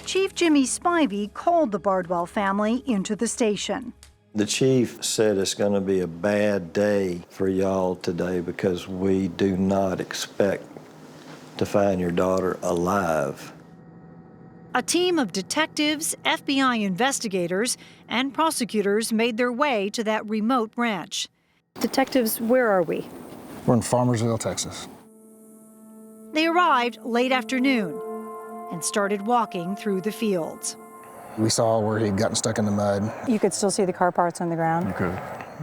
S28: Chief Jimmy Spivey called the Bardwell family into the station.
S24: The chief said it's going to be a bad day for y'all today because we do not expect to find your daughter alive.
S28: A team of detectives, FBI investigators, and prosecutors made their way to that remote ranch. Detectives, where are we?
S27: We're in Farmersville, Texas.
S28: They arrived late afternoon and started walking through the fields.
S27: We saw where he'd gotten stuck in the mud.
S23: You could still see the car parts on the ground?
S27: You could.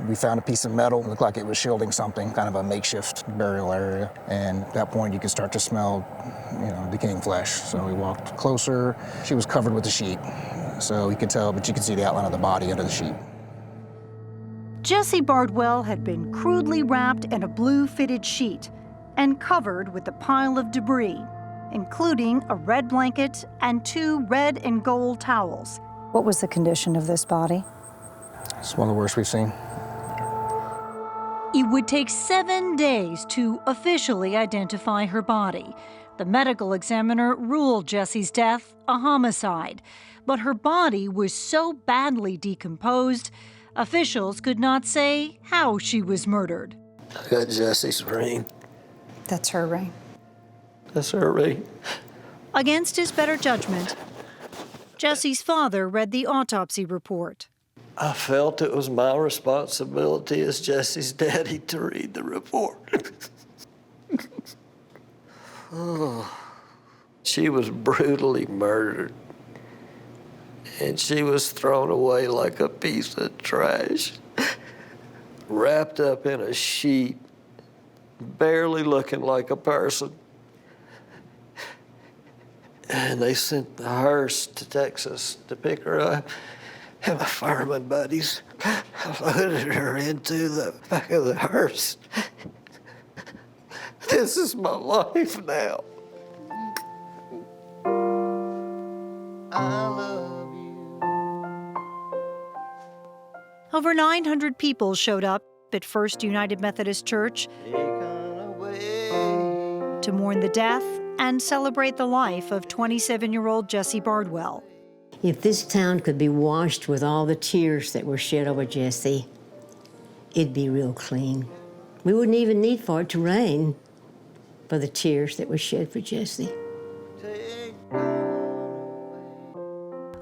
S27: We found a piece of metal. It looked like it was shielding something, kind of a makeshift burial area. And at that point, you could start to smell, decaying flesh. So we walked closer. She was covered with a sheet. So you could tell, but you could see the outline of the body under the sheet.
S28: Jesse Bardwell had been crudely wrapped in a blue fitted sheet and covered with a pile of debris, including a red blanket and 2 red and gold towels.
S23: What was the condition of this body?
S27: It's one of the worst we've seen.
S28: It would take 7 days to officially identify her body. The medical examiner ruled Jesse's death a homicide, but her body was so badly decomposed, officials could not say how she was murdered.
S24: I got Jesse's ring.
S23: That's her ring.
S24: That's her ring.
S28: Against his better judgment, Jesse's father read the autopsy report.
S24: I felt it was my responsibility as Jesse's daddy to read the report. She was brutally murdered, and she was thrown away like a piece of trash, wrapped up in a sheet, barely looking like a person. And they sent the hearse to Texas to pick her up. And my fireman buddies loaded her into the back of the hearse. This is my life now. I love you.
S28: Over 900 people showed up at First United Methodist Church to mourn the death and celebrate the life of 27-year-old Jesse Bardwell.
S12: If this town could be washed with all the tears that were shed over Jesse, it'd be real clean. We wouldn't even need for it to rain for the tears that were shed for Jesse.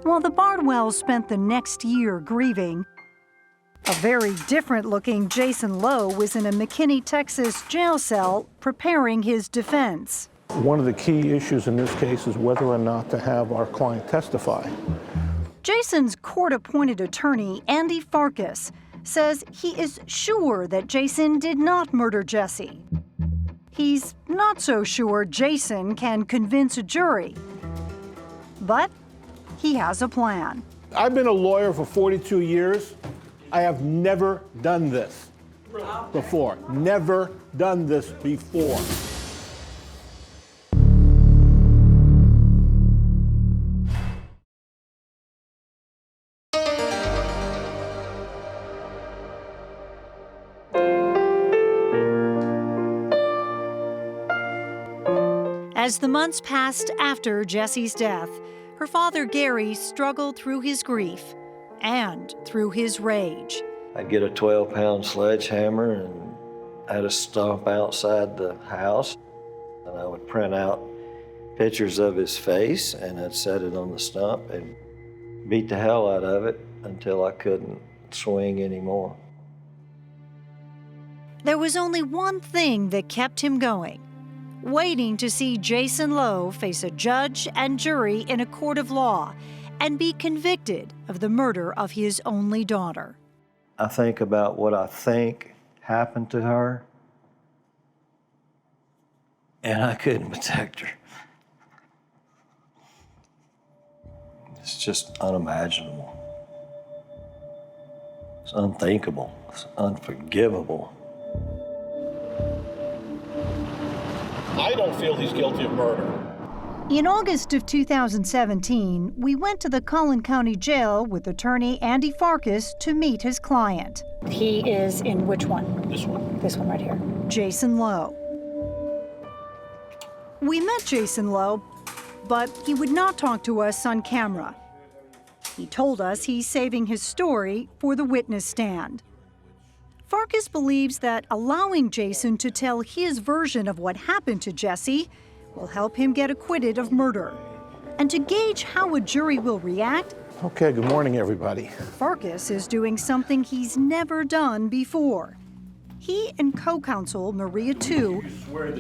S28: While the Bardwells spent the next year grieving, a very different-looking Jason Lowe was in a McKinney, Texas jail cell preparing his defense.
S13: One of the key issues in this case is whether or not to have our client testify.
S28: Jason's court-appointed attorney, Andy Farkas, says he is sure that Jason did not murder Jesse. He's not so sure Jason can convince a jury, but he has a plan.
S13: I've been a lawyer for 42 years. I have never done this before. Never done this before.
S28: As the months passed after Jesse's death, her father Gary struggled through his grief and through his rage.
S24: I'd get a 12-pound sledgehammer and had a stump outside the house, and I would print out pictures of his face, and I'd set it on the stump and beat the hell out of it until I couldn't swing anymore.
S28: There was only one thing that kept him going: waiting to see Jason Lowe face a judge and jury in a court of law and be convicted of the murder of his only daughter.
S24: I think about what I think happened to her, and I couldn't protect her. It's just unimaginable. It's unthinkable. It's unforgivable.
S13: I don't feel he's guilty of murder.
S28: In August of 2017, we went to the Collin County Jail with attorney Andy Farkas to meet his client. He is in which one?
S13: This one.
S28: This one right here. Jason Lowe. We met Jason Lowe, but he would not talk to us on camera. He told us he's saving his story for the witness stand. Farkas believes that allowing Jason to tell his version of what happened to Jesse will help him get acquitted of murder. And to gauge how a jury will react,
S13: Okay, good morning, everybody.
S28: Farkas is doing something he's never done before. He and co-counsel Maria Tu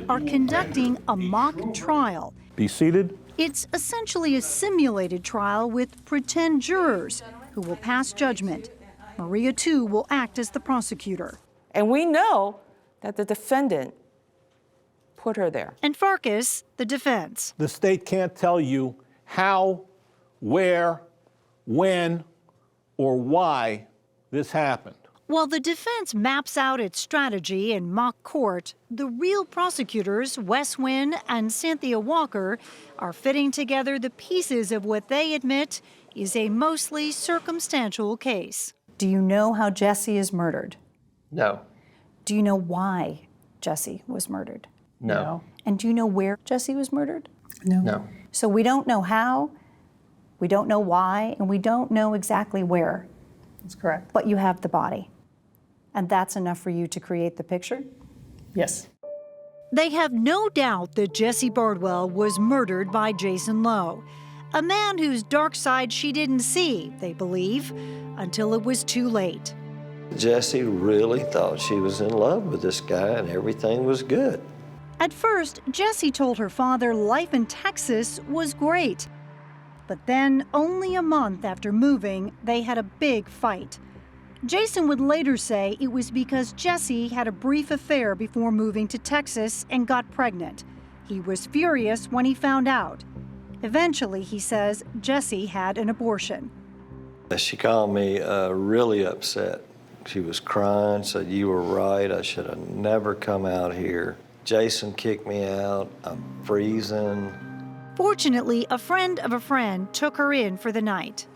S28: are conducting a mock trial.
S13: Be seated.
S28: It's essentially a simulated trial with pretend jurors who will pass judgment. Maria Tu will act as the prosecutor.
S4: And we know that the defendant put her there.
S28: And Farkas, the defense.
S13: The state can't tell you how, where, when, or why this happened.
S28: While the defense maps out its strategy in mock court, the real prosecutors, Wes Wynn and Cynthia Walker, are fitting together the pieces of what they admit is a mostly circumstantial case. Do you know how Jesse is murdered?
S2: No.
S28: Do you know why Jesse was murdered?
S2: No.
S28: And do you know where Jesse was murdered?
S2: No.
S28: So we don't know how, we don't know why, and we don't know exactly where.
S6: That's correct.
S28: But you have the body. And that's enough for you to create the picture?
S6: Yes.
S28: They have no doubt that Jesse Bardwell was murdered by Jason Lowe, a man whose dark side she didn't see, they believe, until it was too late.
S24: Jessie really thought she was in love with this guy and everything was good.
S28: At first, Jessie told her father life in Texas was great. But then, only a month after moving, they had a big fight. Jason would later say it was because Jesse had a brief affair before moving to Texas and got pregnant. He was furious when he found out. Eventually, he says, Jesse had an abortion.
S24: She called me really upset. She was crying, said, "You were right, I should have never come out here. Jason kicked me out, I'm freezing."
S28: Fortunately, a friend of a friend took her in for the night.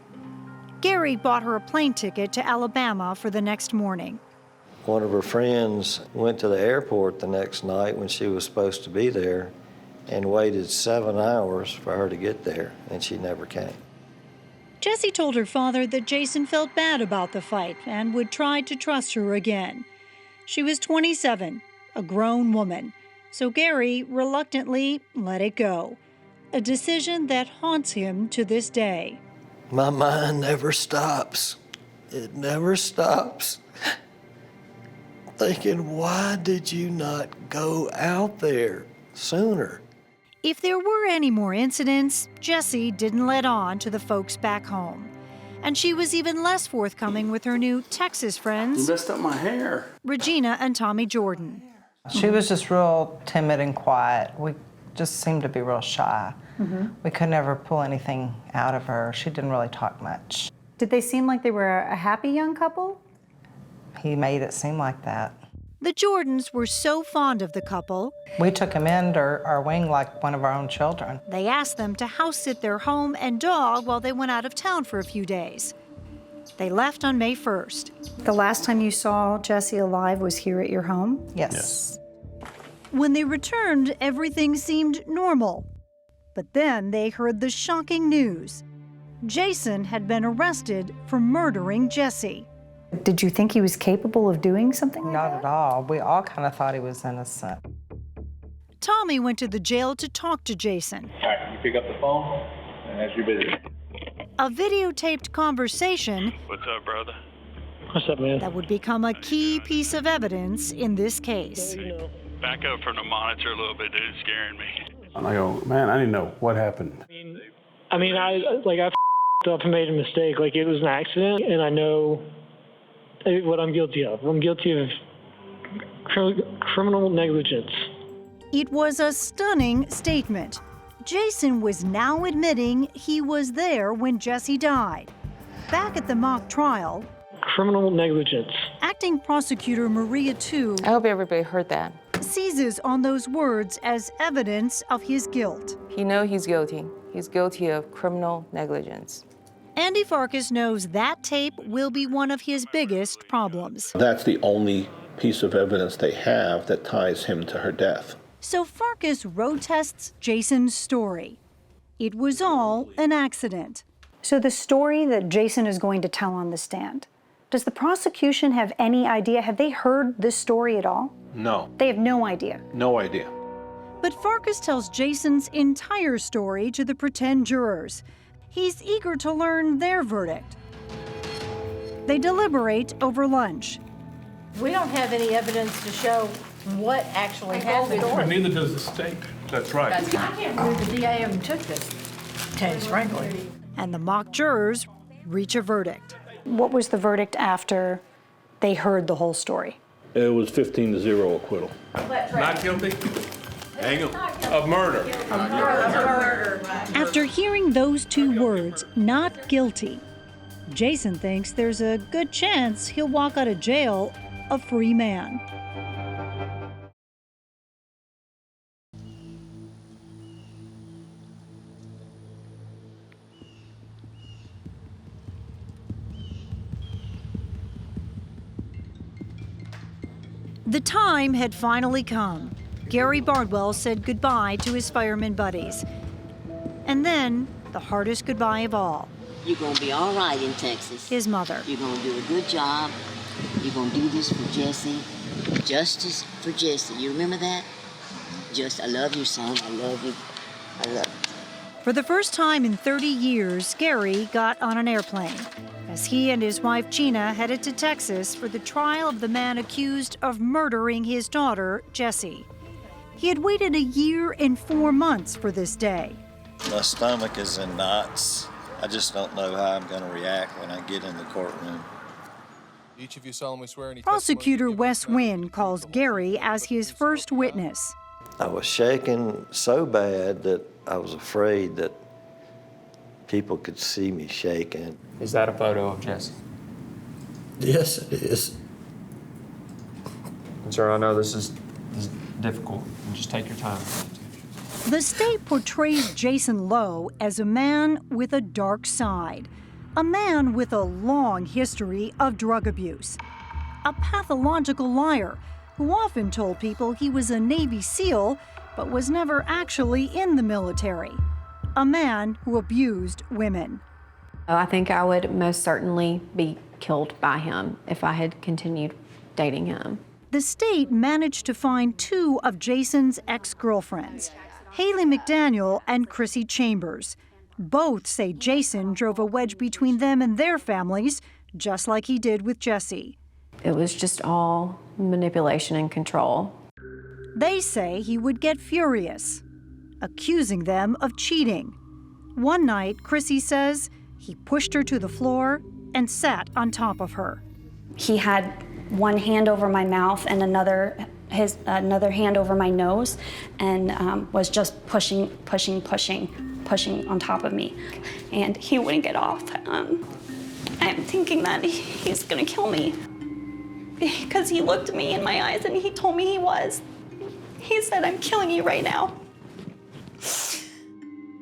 S28: Gary bought her a plane ticket to Alabama for the next morning.
S24: One of her friends went to the airport the next night when she was supposed to be there and waited 7 hours for her to get there, and she never came.
S28: Jessie told her father that Jason felt bad about the fight and would try to trust her again. She was 27, a grown woman, so Gary reluctantly let it go, a decision that haunts him to this day.
S24: My mind never stops. It never stops. Thinking, why did you not go out there sooner?
S28: If there were any more incidents, Jessie didn't let on to the folks back home. And she was even less forthcoming with her new Texas friends.
S14: You messed up my hair.
S28: Regina and Tommy Jordan.
S15: She was just real timid and quiet. We just seemed to be real shy. We could never pull anything out of her. She didn't really talk much.
S28: Did they seem like they were a happy young couple?
S15: He made it seem like that.
S28: The Jordans were so fond of the couple,
S15: We took him into our wing like one of our own children.
S28: they asked them to house sit their home and dog while they went out of town for a few days. They left on May 1st.
S23: The last time you saw Jesse alive was here at your home?
S15: Yes.
S28: When they returned, everything seemed normal. But then they heard the shocking news. Jason had been arrested for murdering Jesse.
S23: Did you think he was capable of doing something like
S15: Not
S23: that?
S15: at all. We all kind of thought he was innocent.
S28: Tommy went to the jail to talk to Jason.
S11: All right, you pick up the phone and ask your business.
S28: A videotaped conversation
S11: What's up, brother?
S22: What's up, man?
S28: that would become a key piece of evidence in this case.
S11: Back up from the monitor a little bit, dude. It's scaring me.
S13: I go, man, I didn't know what happened.
S22: I f***ed up and made a mistake. Like, it was an accident, and I know what I'm guilty of. I'm guilty of criminal negligence.
S28: It was a stunning statement. Jason was now admitting he was there when Jesse died. Back at the mock trial,
S22: Criminal negligence.
S28: acting prosecutor Maria Tu
S4: I hope everybody heard that.
S28: seizes on those words as evidence of his guilt.
S4: He knows he's guilty. He's guilty of criminal negligence.
S28: Andy Farkas knows that tape will be one of his biggest problems.
S1: That's the only piece of evidence they have that ties him to her death.
S28: So Farkas road tests Jason's story. It was all an accident.
S23: So the story that Jason is going to tell on the stand, does the prosecution have any idea? Have they heard this story at all?
S1: No,
S23: They have no idea.
S1: no idea.
S28: But Farkas tells Jason's entire story to the pretend jurors. He's eager to learn their verdict. They deliberate over lunch.
S12: We don't have any evidence to show what actually happened.
S13: Neither does the state. That's right.
S12: I can't believe the DA even took this case, frankly.
S28: And the mock jurors reach a verdict.
S23: What was the verdict after they heard the whole story?
S1: It was 15-0 acquittal.
S13: Not guilty? Of murder.
S28: After hearing those two words, not guilty, Jason thinks there's a good chance he'll walk out of jail a free man. The time had finally come. Gary Bardwell said goodbye to his fireman buddies. And then, the hardest goodbye of all,
S5: You're gonna be all right in Texas.
S28: his mother.
S5: You're gonna do a good job. You're gonna do this for Jesse. Justice for Jesse. You remember that? I love you, son. I love you. I love you.
S28: For the first time in 30 years, Gary got on an airplane as he and his wife Gina headed to Texas for the trial of the man accused of murdering his daughter, Jessie. He had waited 1 year and 4 months for this day.
S24: My stomach is in knots. I just don't know how I'm going to react when I get in the courtroom.
S14: Each of you solemnly swear any
S28: Prosecutor Wes Wynn calls Gary as his first witness.
S24: I was shaking so bad that I was afraid that people could see me shaking.
S16: Is that a photo of Jesse?
S24: Yes, it is.
S16: And sir, I know this is difficult. Just take your time.
S28: The state portrays Jason Lowe as a man with a dark side, a man with a long history of drug abuse, a pathological liar who often told people he was a Navy SEAL but was never actually in the military, a man who abused women.
S17: I think I would most certainly be killed by him if I had continued dating him.
S28: The state managed to find 2 of Jason's ex-girlfriends, Haley McDaniel and Chrissy Chambers. Both say Jason drove a wedge between them and their families, just like he did with Jesse.
S17: It was just all manipulation and control.
S28: They say he would get furious, accusing them of cheating. One night, Chrissy says he pushed her to the floor and sat on top of her.
S9: He had one hand over my mouth and another hand over my nose, and was just pushing on top of me, and he wouldn't get off. I'm thinking that he's gonna kill me. because he looked me in my eyes and he told me he was. He said, "I'm killing you right now."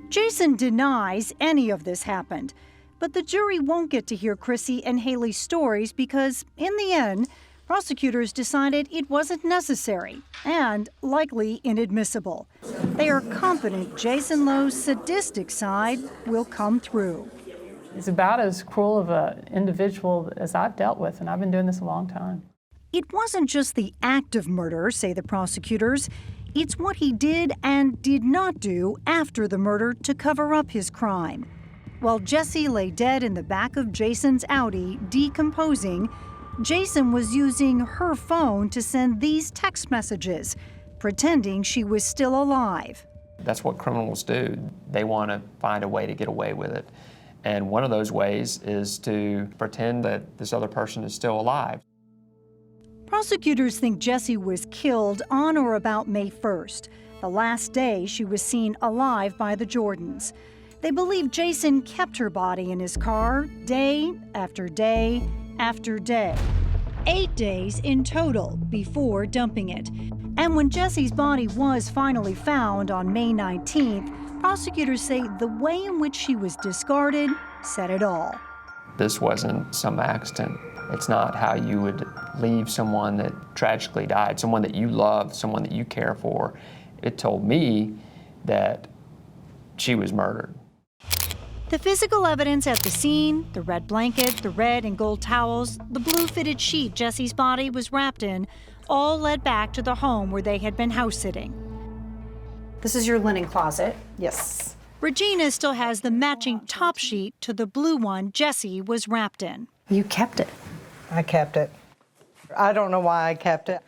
S28: Jason denies any of this happened, but the jury won't get to hear Chrissy and Haley's stories because, in the end, prosecutors decided it wasn't necessary and likely inadmissible. They are confident Jason Lowe's sadistic side will come through.
S6: He's about as cruel of an individual as I've dealt with, and I've been doing this a long time.
S28: It wasn't just the act of murder, say the prosecutors. It's what he did and did not do after the murder to cover up his crime. While Jesse lay dead in the back of Jason's Audi, decomposing, Jason was using her phone to send these text messages, pretending she was still alive.
S16: That's what criminals do. They want to find a way to get away with it. And one of those ways is to pretend that this other person is still alive.
S28: Prosecutors think Jessie was killed on or about May 1st, the last day she was seen alive by the Jordans. They believe Jason kept her body in his car day after day after day. 8 days in total before dumping it. And when Jessie's body was finally found on May 19th, prosecutors say the way in which she was discarded said it all.
S16: This wasn't some accident. It's not how you would leave someone that tragically died, someone that you love, someone that you care for. It told me that she was murdered.
S28: The physical evidence at the scene, the red blanket, the red and gold towels, the blue fitted sheet Jessie's body was wrapped in, all led back to the home where they had been house sitting.
S23: This is your linen closet.
S6: Yes.
S28: Regina still has the matching top sheet to the blue one Jessie was wrapped in.
S23: You kept it.
S15: I kept it. I don't know why I kept it.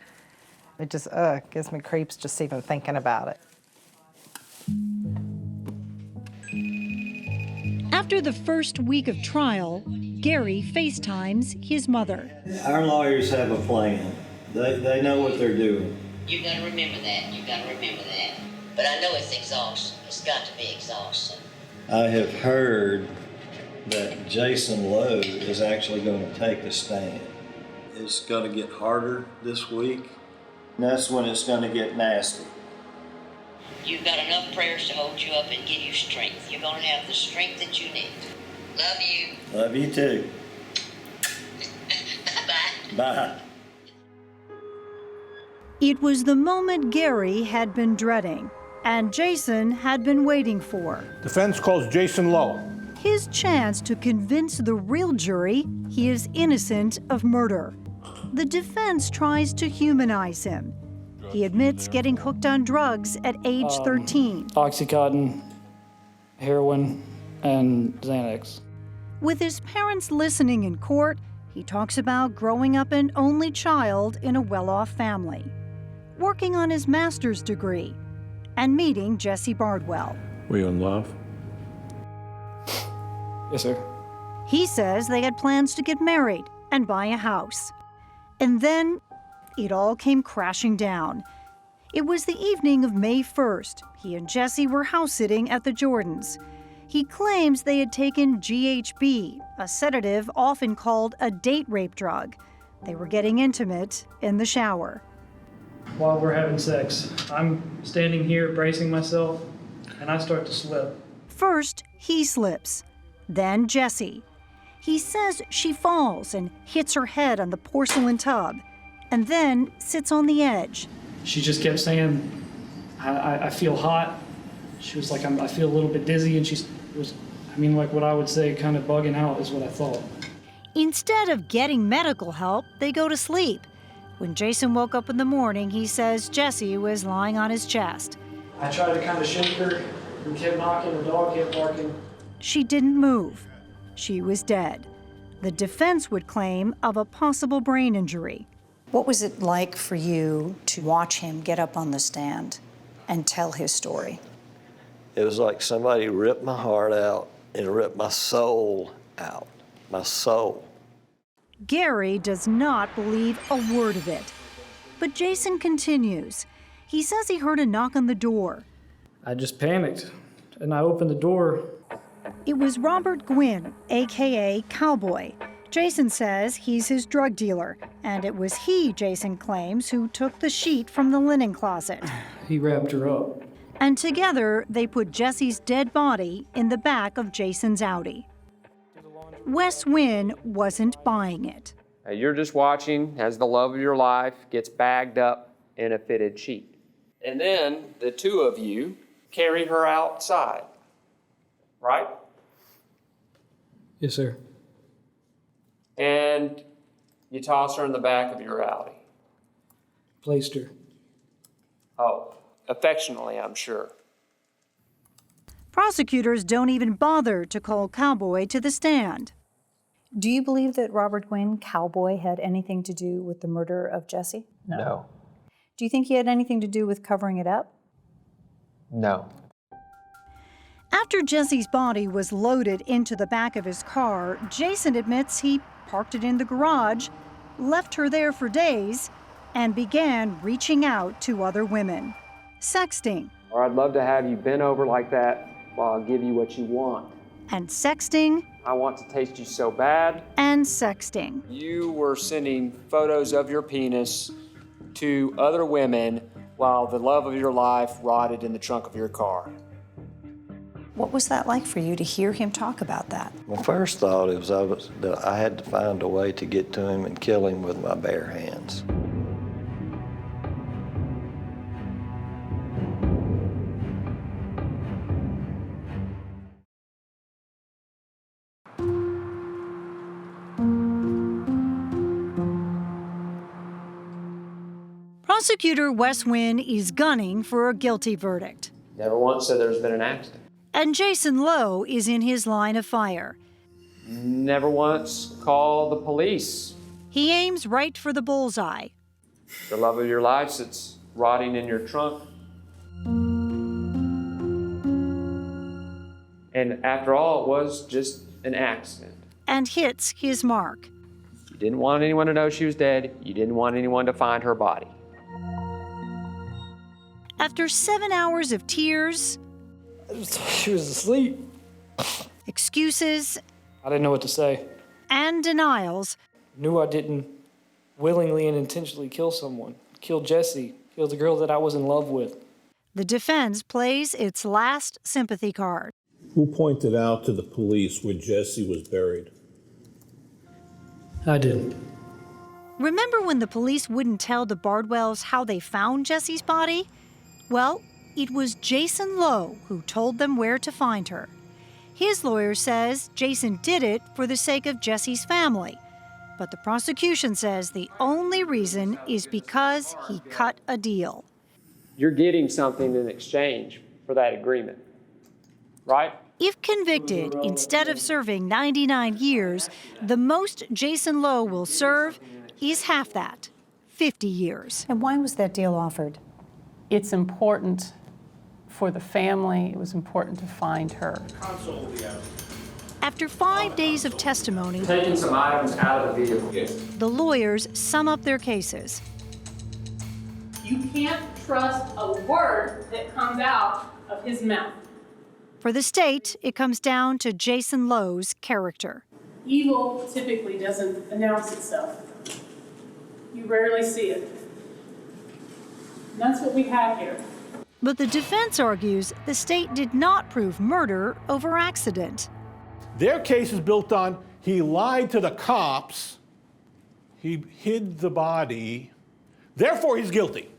S15: It just gives me creeps just even thinking about it.
S28: After the first week of trial, Gary FaceTimes his mother.
S24: Our lawyers have a plan. They know what they're doing.
S5: You gotta remember that. But I know it's exhausting. It's got to be exhausting.
S24: I have heard that Jason Lowe is actually going to take the stand. It's going to get harder this week. And that's when it's going to get nasty.
S5: You've got enough prayers to hold you up and give you strength. You're gonna have the strength that you need. Love you.
S24: Love you too.
S5: Bye.
S24: Bye.
S28: It was the moment Gary had been dreading and Jason had been waiting for.
S13: Defense calls Jason Lowe.
S28: His chance to convince the real jury he is innocent of murder. The defense tries to humanize him. He admits getting hooked on drugs at age 13.
S22: Oxycontin, heroin, and Xanax.
S28: With his parents listening in court, he talks about growing up an only child in a well-off family, working on his master's degree, and meeting Jesse Bardwell.
S1: Were you in love?
S22: Yes, sir.
S28: He says they had plans to get married and buy a house. And then it all came crashing down. It was the evening of May 1st. He and Jesse were house-sitting at the Jordans. He claims they had taken GHB, a sedative often called a date rape drug. They were getting intimate in the shower.
S22: While we're having sex, I'm standing here bracing myself, and I start to slip.
S28: First, he slips. Then Jesse. He says she falls and hits her head on the porcelain tub, and then sits on the edge.
S22: She just kept saying, I feel hot. She was like, I feel a little bit dizzy, and like what I would say, kind of bugging out is what I thought.
S28: Instead of getting medical help, they go to sleep. When Jason woke up in the morning, he says Jesse was lying on his chest.
S22: I tried to kind of shake her, and kept knocking, the dog kept barking.
S28: She didn't move. She was dead. The defense would claim of a possible brain injury.
S23: What was it like for you to watch him get up on the stand and tell his story?
S24: It was like somebody ripped my heart out and ripped my soul out. My soul.
S28: Gary does not believe a word of it. But Jason continues. He says he heard a knock on the door.
S22: I just panicked, and I opened the door.
S28: It was Robert Gwynn, a.k.a. Cowboy, Jason says he's his drug dealer, and it was he, Jason claims, who took the sheet from the linen closet.
S22: He wrapped her up.
S28: And together, they put Jesse's dead body in the back of Jason's Audi. Wes Wynn wasn't buying it.
S16: You're just watching as the love of your life gets bagged up in a fitted sheet. And then the two of you carry her outside, right?
S22: Yes, sir.
S16: And you toss her in the back of your Audi.
S22: Placed her.
S16: Oh, affectionately, I'm sure.
S28: Prosecutors don't even bother to call Cowboy to the stand.
S23: Do you believe that Robert Gwynn, Cowboy, had anything to do with the murder of Jesse?
S16: No.
S23: Do you think he had anything to do with covering it up?
S16: No.
S28: After Jesse's body was loaded into the back of his car, Jason admits he parked it in the garage, left her there for days, and began reaching out to other women. Sexting.
S16: Or I'd love to have you bent over like that while I give you what you want.
S28: And sexting.
S16: I want to taste you so bad.
S28: And sexting.
S16: You were sending photos of your penis to other women while the love of your life rotted in the trunk of your car.
S23: What was that like for you to hear him talk about that?
S24: My first thought was that I had to find a way to get to him and kill him with my bare hands.
S28: Prosecutor Wes Wynn is gunning for a guilty verdict.
S16: Never once said there's been an accident.
S28: And Jason Lowe is in his line of fire.
S16: Never once called the police.
S28: He aims right for the bullseye.
S16: The love of your life sits rotting in your trunk. And after all, it was just an accident.
S28: And hits his mark.
S16: You didn't want anyone to know she was dead. You didn't want anyone to find her body.
S28: After 7 hours of tears,
S22: She was asleep.
S28: excuses,
S22: I didn't know what to say.
S28: and denials,
S22: Knew I didn't willingly and intentionally kill someone. Kill Jesse. Kill the girl that I was in love with.
S28: the defense plays its last sympathy card.
S13: Who pointed out to the police where Jesse was buried?
S22: I didn't.
S28: Remember when the police wouldn't tell the Bardwells how they found Jesse's body? Well, it was Jason Lowe who told them where to find her. His lawyer says Jason did it for the sake of Jesse's family. But the prosecution says the only reason is because he cut a deal.
S16: You're getting something in exchange for that agreement, right?
S28: If convicted, instead of serving 99 years, the most Jason Lowe will serve is half that, 50 years.
S23: And why was that deal offered?
S6: It's important for the family. It was important to find her.
S28: After 5 days of testimony,
S16: Taking some items out of the vehicle.
S28: the lawyers sum up their cases.
S6: You can't trust a word that comes out of his mouth.
S28: For the state, it comes down to Jason Lowe's character.
S6: Evil typically doesn't announce itself. You rarely see it. And that's what we have here.
S28: But the defense argues the state did not prove murder over accident.
S13: Their case is built on he lied to the cops, he hid the body, therefore he's guilty.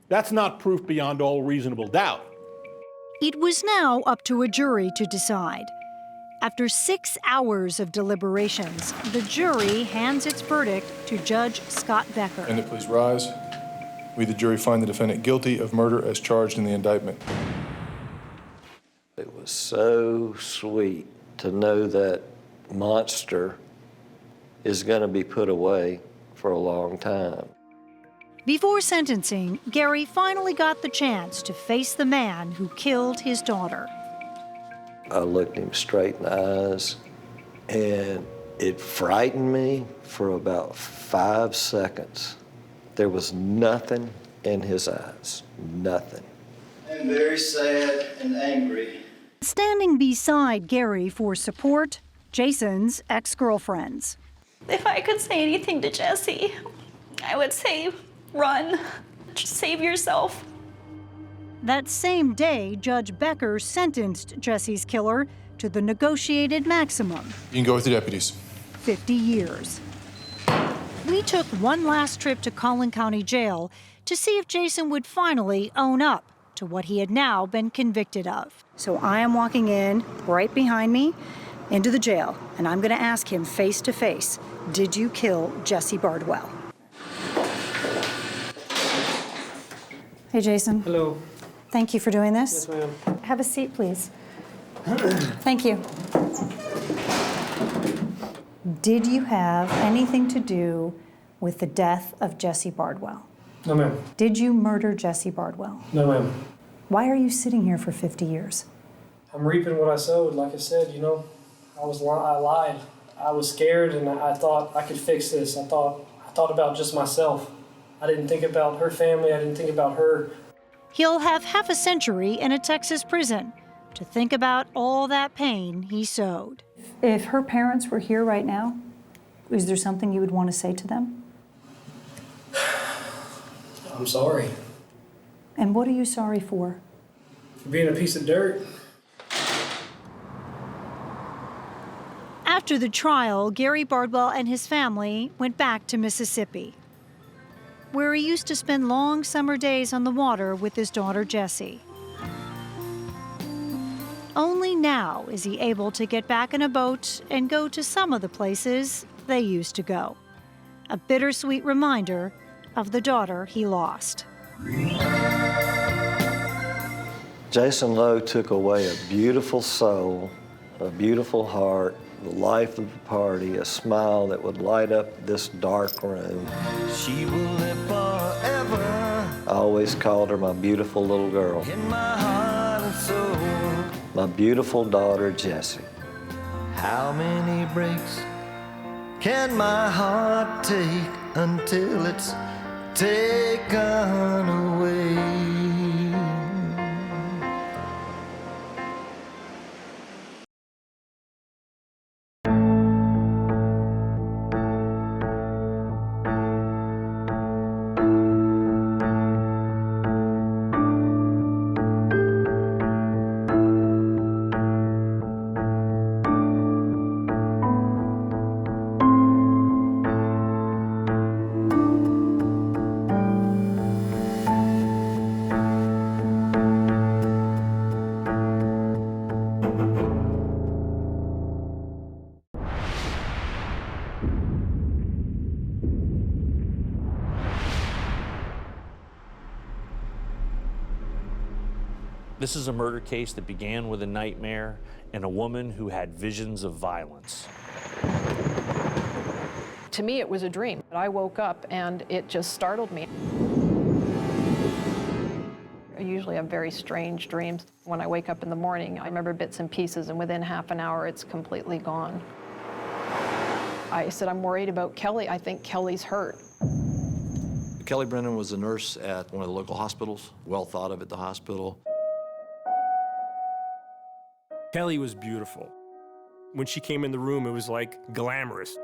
S13: That's not proof beyond all reasonable doubt.
S28: It was now up to a jury to decide. After 6 hours of deliberations, the jury hands its verdict to Judge Scott Becker.
S14: Defendant, please rise. We, the jury, find the defendant guilty of murder as charged in the indictment.
S24: It was so sweet to know that monster is going to be put away for a long time.
S28: Before sentencing, Gary finally got the chance to face the man who killed his daughter.
S24: I looked him straight in the eyes, and it frightened me for about 5 seconds. There was nothing in his eyes, nothing.
S3: I'm very sad and angry.
S28: Standing beside Gary for support, Jason's ex-girlfriends.
S9: If I could say anything to Jesse, I would say, run. Just save yourself.
S28: That same day, Judge Becker sentenced Jesse's killer to the negotiated maximum.
S14: You can go with the deputies.
S28: 50 years. We took one last trip to Collin County Jail to see if Jason would finally own up to what he had now been convicted of. So I am walking in right behind me into the jail, and I'm going to ask him face to face, did you kill Jesse Bardwell? Hey, Jason.
S22: Hello.
S28: Thank you for doing this.
S22: Yes, ma'am.
S28: Have a seat, please. Thank you. Did you have anything to do with the death of Jesse Bardwell?
S22: No, ma'am.
S28: Did you murder Jesse Bardwell?
S22: No, ma'am.
S28: Why are you sitting here for 50 years?
S22: I'm reaping what I sowed. Like I said, I lied. I was scared, and I thought I could fix this. I thought about just myself. I didn't think about her family. I didn't think about her.
S28: He'll have half a century in a Texas prison to think about all that pain he sowed. If her parents were here right now, is there something you would want to say to them?
S22: I'm sorry
S28: And what are you sorry for?
S22: for being a piece of dirt.
S28: After the trial, Gary Bardwell and his family went back to Mississippi, where he used to spend long summer days on the water with his daughter Jessie. Only now is he able to get back in a boat and go to some of the places they used to go. A bittersweet reminder of the daughter he lost.
S24: Jason Lowe took away a beautiful soul, a beautiful heart, the life of the party, a smile that would light up this dark room.
S3: She will live forever.
S24: I always called her my beautiful little girl.
S3: In my heart and soul.
S24: My beautiful daughter, Jessie.
S3: How many breaks can my heart take until it's taken away?
S7: This is a murder case that began with a nightmare and a woman who had visions of violence.
S8: To me, it was a dream. I woke up and it just startled me. I usually have very strange dreams. When I wake up in the morning, I remember bits and pieces, and within half an hour, it's completely gone. I said, I'm worried about Kelly. I think Kelly's hurt.
S18: Kelly Brennan was a nurse at one of the local hospitals, well thought of at the hospital.
S19: Kelly was beautiful. When she came in the room, it was like glamorous.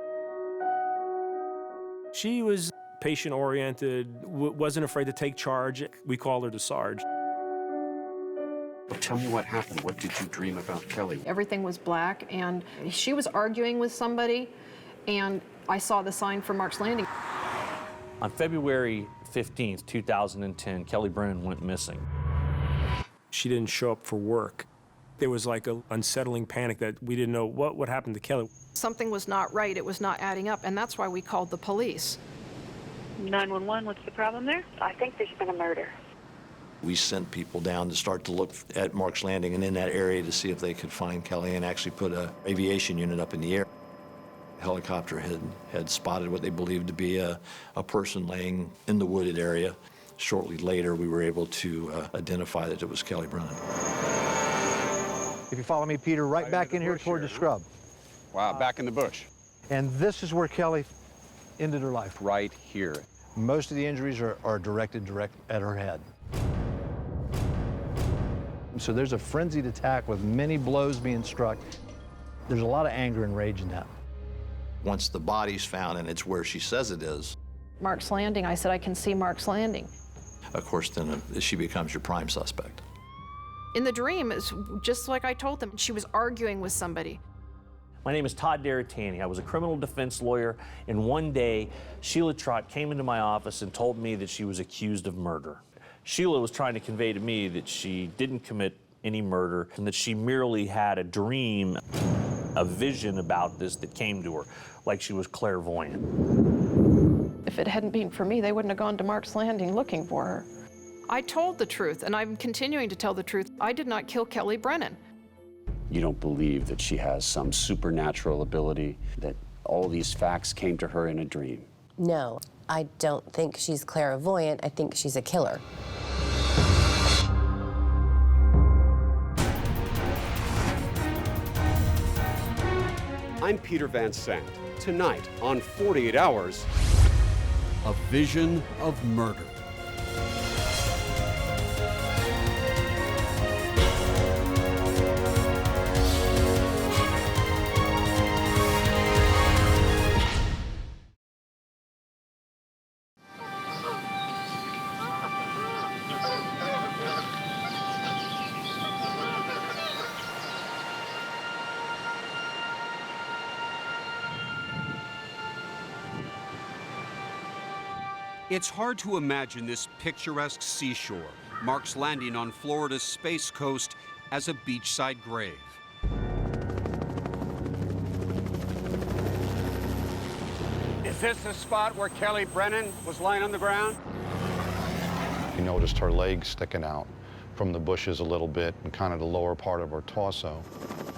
S19: She was patient-oriented, wasn't afraid to take charge. We called her the Sarge.
S20: Tell me what happened. What did you dream about Kelly?
S8: Everything was black, and she was arguing with somebody, and I saw the sign for Mark's Landing.
S7: On February 15th, 2010, Kelly Brennan went missing.
S19: She didn't show up for work. There was like an unsettling panic that we didn't know what happened to Kelly.
S8: Something was not right. It was not adding up, and that's why we called the police.
S21: 911, what's the problem there? I think there's been a murder.
S18: We sent people down to start to look at Mark's Landing and in that area to see if they could find Kelly, and actually put an aviation unit up in the air. The helicopter had spotted what they believed to be a person laying in the wooded area. Shortly later, we were able to identify that it was Kelly Brennan.
S25: If you follow me, Peter, right back in here toward the scrub.
S20: Wow, back in the bush.
S25: And this is where Kelly ended her life.
S20: Right here.
S25: Most of the injuries are directed direct at her head. So there's a frenzied attack with many blows being struck. There's a lot of anger and rage in that.
S18: Once the body's found and it's where she says it is,
S8: Mark's Landing, I said, I can see Mark's Landing.
S18: of course, then she becomes your prime suspect.
S8: In the dream, it's just like I told them, she was arguing with somebody.
S7: My name is Todd Deritani. I was a criminal defense lawyer, and one day, Sheila Trott came into my office and told me that she was accused of murder. Sheila was trying to convey to me that she didn't commit any murder and that she merely had a dream, a vision about this that came to her, like she was clairvoyant.
S8: If it hadn't been for me, they wouldn't have gone to Mark's Landing looking for her. I told the truth, and I'm continuing to tell the truth. I did not kill Kelly Brennan.
S20: You don't believe that she has some supernatural ability, that all these facts came to her in a dream?
S2: No, I don't think she's clairvoyant. I think she's a killer.
S20: I'm Peter Van Sant. Tonight on 48 Hours, a vision of murder. It's hard to imagine this picturesque seashore, Mark's Landing on Florida's Space Coast, as a beachside grave.
S4: Is this the spot where Kelly Brennan was lying on the ground?
S10: We noticed her legs sticking out from the bushes a little bit and kind of the lower part of her torso.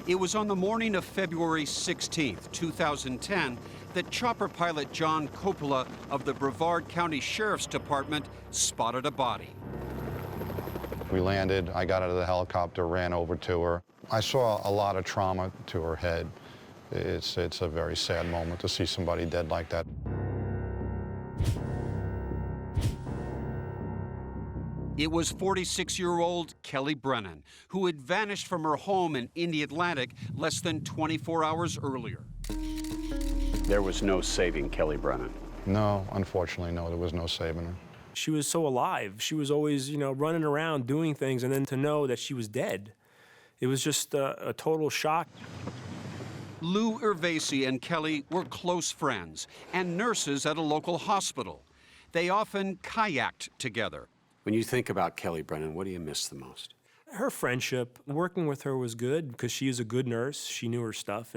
S20: It was on the morning of February 16, 2010, that chopper pilot John Coppola of the Brevard County Sheriff's Department spotted a body.
S10: We landed, I got out of the helicopter, ran over to her. I saw a lot of trauma to her head. It's a very sad moment to see somebody dead like that.
S20: It was 46-year-old Kelly Brennan, who had vanished from her home in the Atlantic less than 24 hours earlier.
S4: There was no saving Kelly Brennan.
S10: No, unfortunately, no, there was no saving her.
S19: She was so alive. She was always, running around doing things, and then to know that she was dead, it was just a total shock.
S20: Lou Gervasi and Kelly were close friends and nurses at a local hospital. They often kayaked together.
S4: When you think about Kelly Brennan, what do you miss the most?
S19: Her friendship, working with her was good because she is a good nurse. She knew her stuff,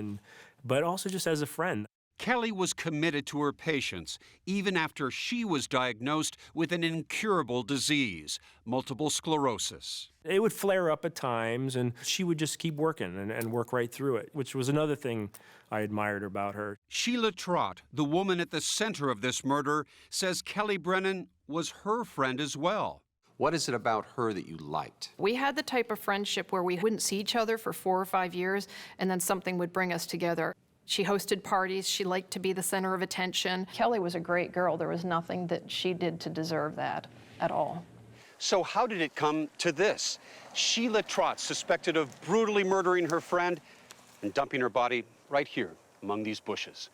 S19: but also just as a friend.
S20: Kelly was committed to her patients even after she was diagnosed with an incurable disease, multiple sclerosis.
S19: It would flare up at times, and she would just keep working and work right through it, which was another thing I admired about her.
S20: Sheila Trott, the woman at the center of this murder, says Kelly Brennan was her friend as well.
S4: What is it about her that you liked?
S8: We had the type of friendship where we wouldn't see each other for 4 or 5 years, and then something would bring us together. She hosted parties. She liked to be the center of attention. Kelly was a great girl. There was nothing that she did to deserve that at all.
S4: So how did it come to this? Sheila Trott suspected of brutally murdering her friend and dumping her body right here among these bushes.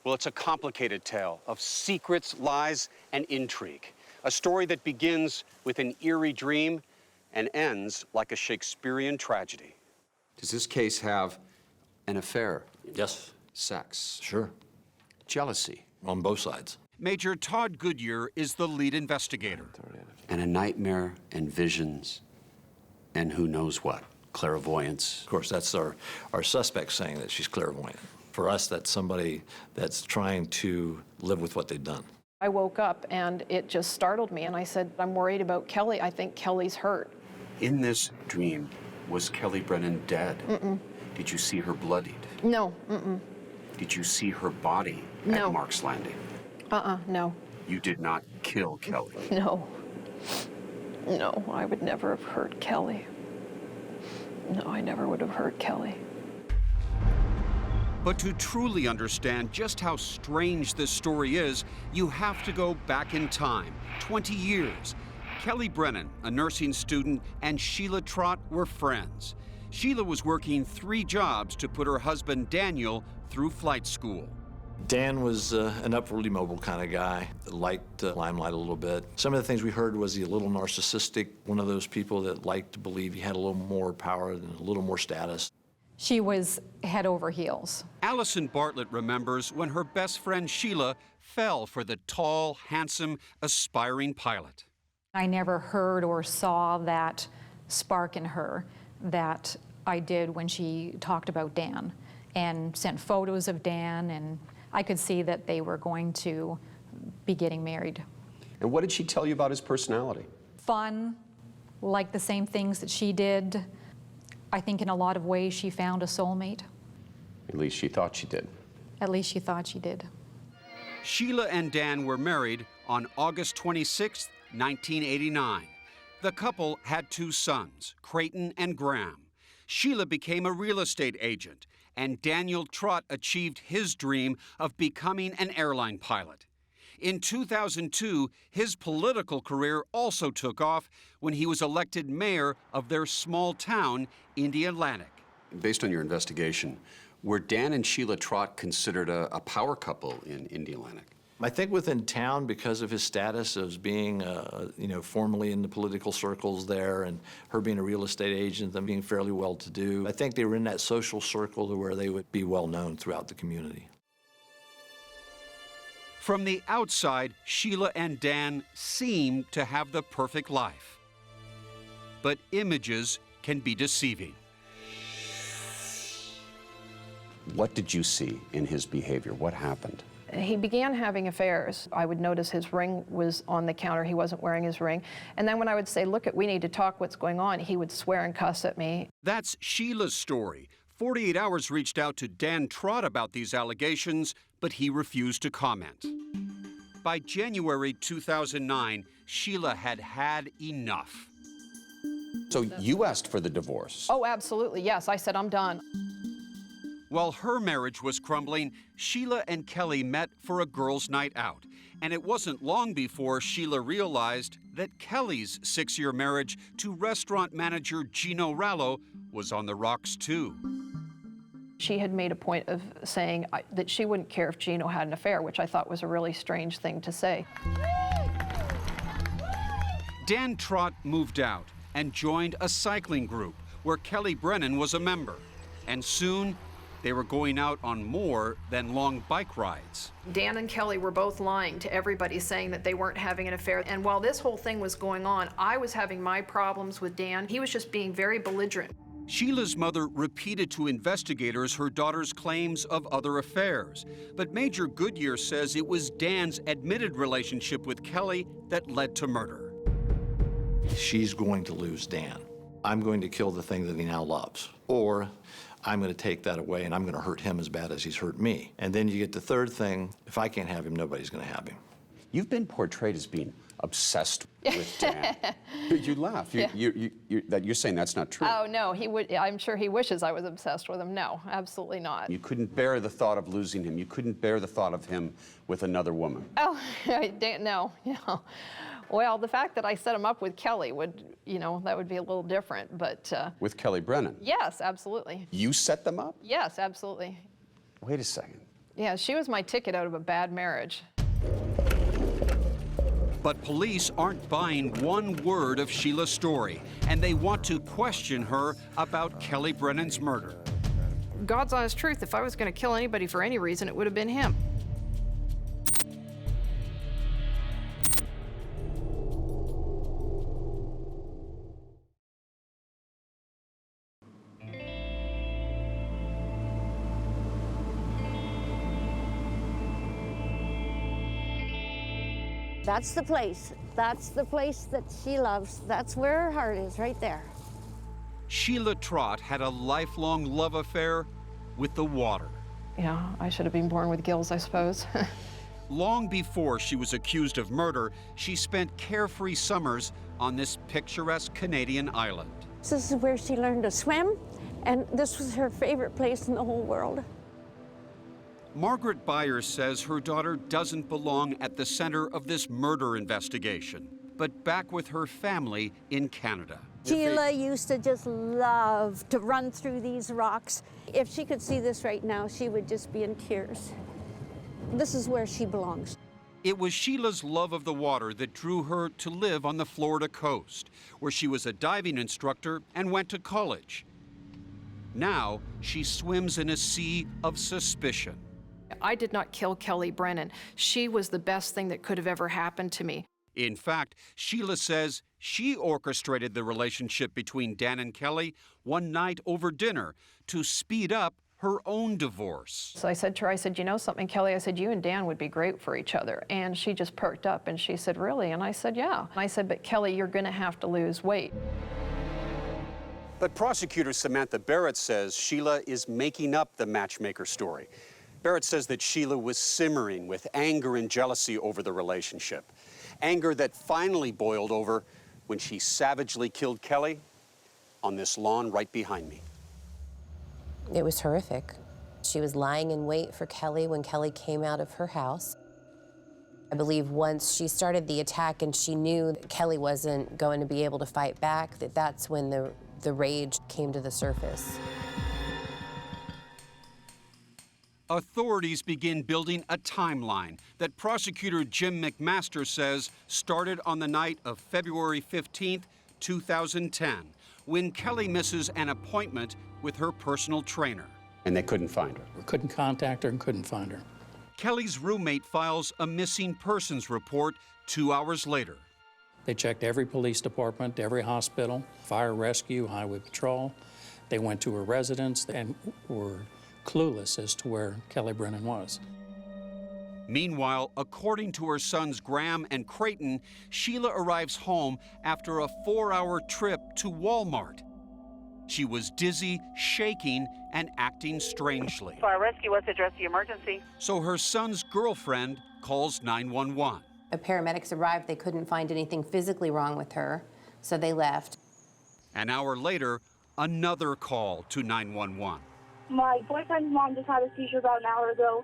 S4: Well, it's a complicated tale of secrets, lies, and intrigue. A story that begins with an eerie dream and ends like a Shakespearean tragedy.
S20: Does this case have an affair?
S18: Yes.
S20: Sex?
S18: Sure.
S20: Jealousy?
S18: On both sides.
S20: Major Todd Goodyear is the lead investigator. And a nightmare and visions and who knows what, clairvoyance.
S18: Of course, that's our suspect saying that she's clairvoyant. For us, that's somebody that's trying to live with what they've done.
S8: I woke up and it just startled me, and I said, I'm worried about Kelly. I think Kelly's hurt.
S4: In this dream, was Kelly Brennan dead?
S8: Mm-mm.
S4: Did you see her bloodied?
S8: No, mm-mm.
S4: Did you see her body
S8: No.
S4: at Mark's Landing?
S8: No.
S4: You did not kill Kelly.
S8: No. No, I would never have hurt Kelly. No, I never would have hurt Kelly.
S20: But to truly understand just how strange this story is, you have to go back in time, 20 years. Kelly Brennan, a nursing student, and Sheila Trott were friends. Sheila was working 3 jobs to put her husband Daniel through flight school.
S18: Dan was an upwardly mobile kind of guy, liked limelight a little bit. Some of the things we heard was he a little narcissistic, one of those people that liked to believe he had a little more power and a little more status.
S8: She was head over heels.
S20: Allison Bartlett remembers when her best friend Sheila fell for the tall, handsome, aspiring pilot.
S8: I never heard or saw that spark in her that I did when she talked about Dan and sent photos of Dan, and I could see that they were going to be getting married.
S4: And what did she tell you about his personality?
S8: Fun, liked the same things that she did. I think in a lot of ways she found a soulmate.
S4: At least she thought she did.
S8: At least she thought she did.
S20: Sheila and Dan were married on August 26, 1989. The couple had 2 sons, Creighton and Graham. Sheila became a real estate agent, and Daniel Trott achieved his dream of becoming an airline pilot. In 2002, his political career also took off when he was elected mayor of their small town, Indialantic.
S4: Based on your investigation, were Dan and Sheila Trott considered a power couple in Indialantic?
S18: I think within town, because of his status as being, formally in the political circles there, and her being a real estate agent and being fairly well-to-do, I think they were in that social circle where they would be well-known throughout the community.
S20: From the outside, Sheila and Dan seemed to have the perfect life. But images can be deceiving.
S4: What did you see in his behavior? What happened?
S8: He began having affairs. I would notice his ring was on the counter. He wasn't wearing his ring. And then when I would say, look, we need to talk, what's going on, he would swear and cuss at me.
S20: That's Sheila's story. 48 Hours reached out to Dan Trott about these allegations, but he refused to comment. By January 2009, Sheila had had enough.
S4: So you asked for the divorce?
S8: Oh, absolutely, yes. I said, I'm done.
S20: While her marriage was crumbling, Sheila and Kelly met for a girls' night out. And it wasn't long before Sheila realized that Kelly's 6-year marriage to restaurant manager Gino Rallo was on the rocks too.
S8: She had made a point of saying that she wouldn't care if Gino had an affair, which I thought was a really strange thing to say.
S20: Dan Trott moved out and joined a cycling group where Kelly Brennan was a member. And soon, they were going out on more than long bike rides.
S8: Dan and Kelly were both lying to everybody, saying that they weren't having an affair. And while this whole thing was going on, I was having my problems with Dan. He was just being very belligerent.
S20: Sheila's mother repeated to investigators her daughter's claims of other affairs. But Major Goodyear says it was Dan's admitted relationship with Kelly that led to murder.
S18: She's going to lose Dan. I'm going to kill the thing that he now loves. Or I'm going to take that away and I'm going to hurt him as bad as he's hurt me. And then you get the third thing, if I can't have him, nobody's going to have him.
S4: You've been portrayed as being obsessed with Dan. You laugh. You're saying that's not true.
S8: Oh, no, I'm sure he wishes I was obsessed with him. No, absolutely not.
S4: You couldn't bear the thought of losing him. You couldn't bear the thought of him with another woman.
S8: Oh, no. Well, the fact that I set him up with Kelly would, that would be a little different, but...
S4: With Kelly Brennan?
S8: Yes, absolutely.
S4: You set them up?
S8: Yes, absolutely.
S4: Wait a second.
S8: Yeah, she was my ticket out of a bad marriage.
S20: But police aren't buying one word of Sheila's story, and they want to question her about Kelly Brennan's murder.
S8: God's honest truth, if I was going to kill anybody for any reason, it would have been him.
S1: That's the place. That's the place that she loves. That's where her heart is, right there.
S20: Sheila Trott had a lifelong love affair with the water.
S8: Yeah, I should have been born with gills, I suppose.
S20: Long before she was accused of murder, she spent carefree summers on this picturesque Canadian island.
S1: This is where she learned to swim, and this was her favorite place in the whole world.
S20: Margaret Byers says her daughter doesn't belong at the center of this murder investigation, but back with her family in Canada.
S1: Sheila used to just love to run through these rocks. If she could see this right now, she would just be in tears. This is where she belongs.
S20: It was Sheila's love of the water that drew her to live on the Florida coast, where she was a diving instructor and went to college. Now, she swims in a sea of suspicion.
S8: I did not kill Kelly Brennan. She was the best thing that could have ever happened to me.
S20: In fact, Sheila says she orchestrated the relationship between Dan and Kelly one night over dinner to speed up her own divorce.
S8: So I said to her, I said, you know something, Kelly? I said, you and Dan would be great for each other. And she just perked up and she said, really? And I said, yeah. And I said, but Kelly, you're going to have to lose weight.
S4: But prosecutor Samantha Barrett says Sheila is making up the matchmaker story. Barrett says that Sheila was simmering with anger and jealousy over the relationship. Anger that finally boiled over when she savagely killed Kelly on this lawn right behind me.
S2: It was horrific. She was lying in wait for Kelly when Kelly came out of her house. I believe once she started the attack and she knew that Kelly wasn't going to be able to fight back, that's when the rage came to the surface.
S20: Authorities begin building a timeline that prosecutor Jim McMaster says started on the night of February 15th, 2010, when Kelly misses an appointment with her personal trainer.
S4: And they couldn't find her.
S5: We couldn't contact her and couldn't find her.
S20: Kelly's roommate files a missing persons report 2 hours later.
S5: They checked every police department, every hospital, fire rescue, highway patrol. They went to her residence and were clueless as to where Kelly Brennan was.
S20: Meanwhile, according to her sons Graham and Creighton, Sheila arrives home after a 4-hour trip to Walmart. She was dizzy, shaking, and acting strangely.
S21: Fire rescue, what's the address of the emergency?
S20: So her son's girlfriend calls 911.
S2: The paramedics arrived. They couldn't find anything physically wrong with her, so they left.
S20: An hour later, another call to 911.
S11: My boyfriend's mom just had a seizure about an hour ago,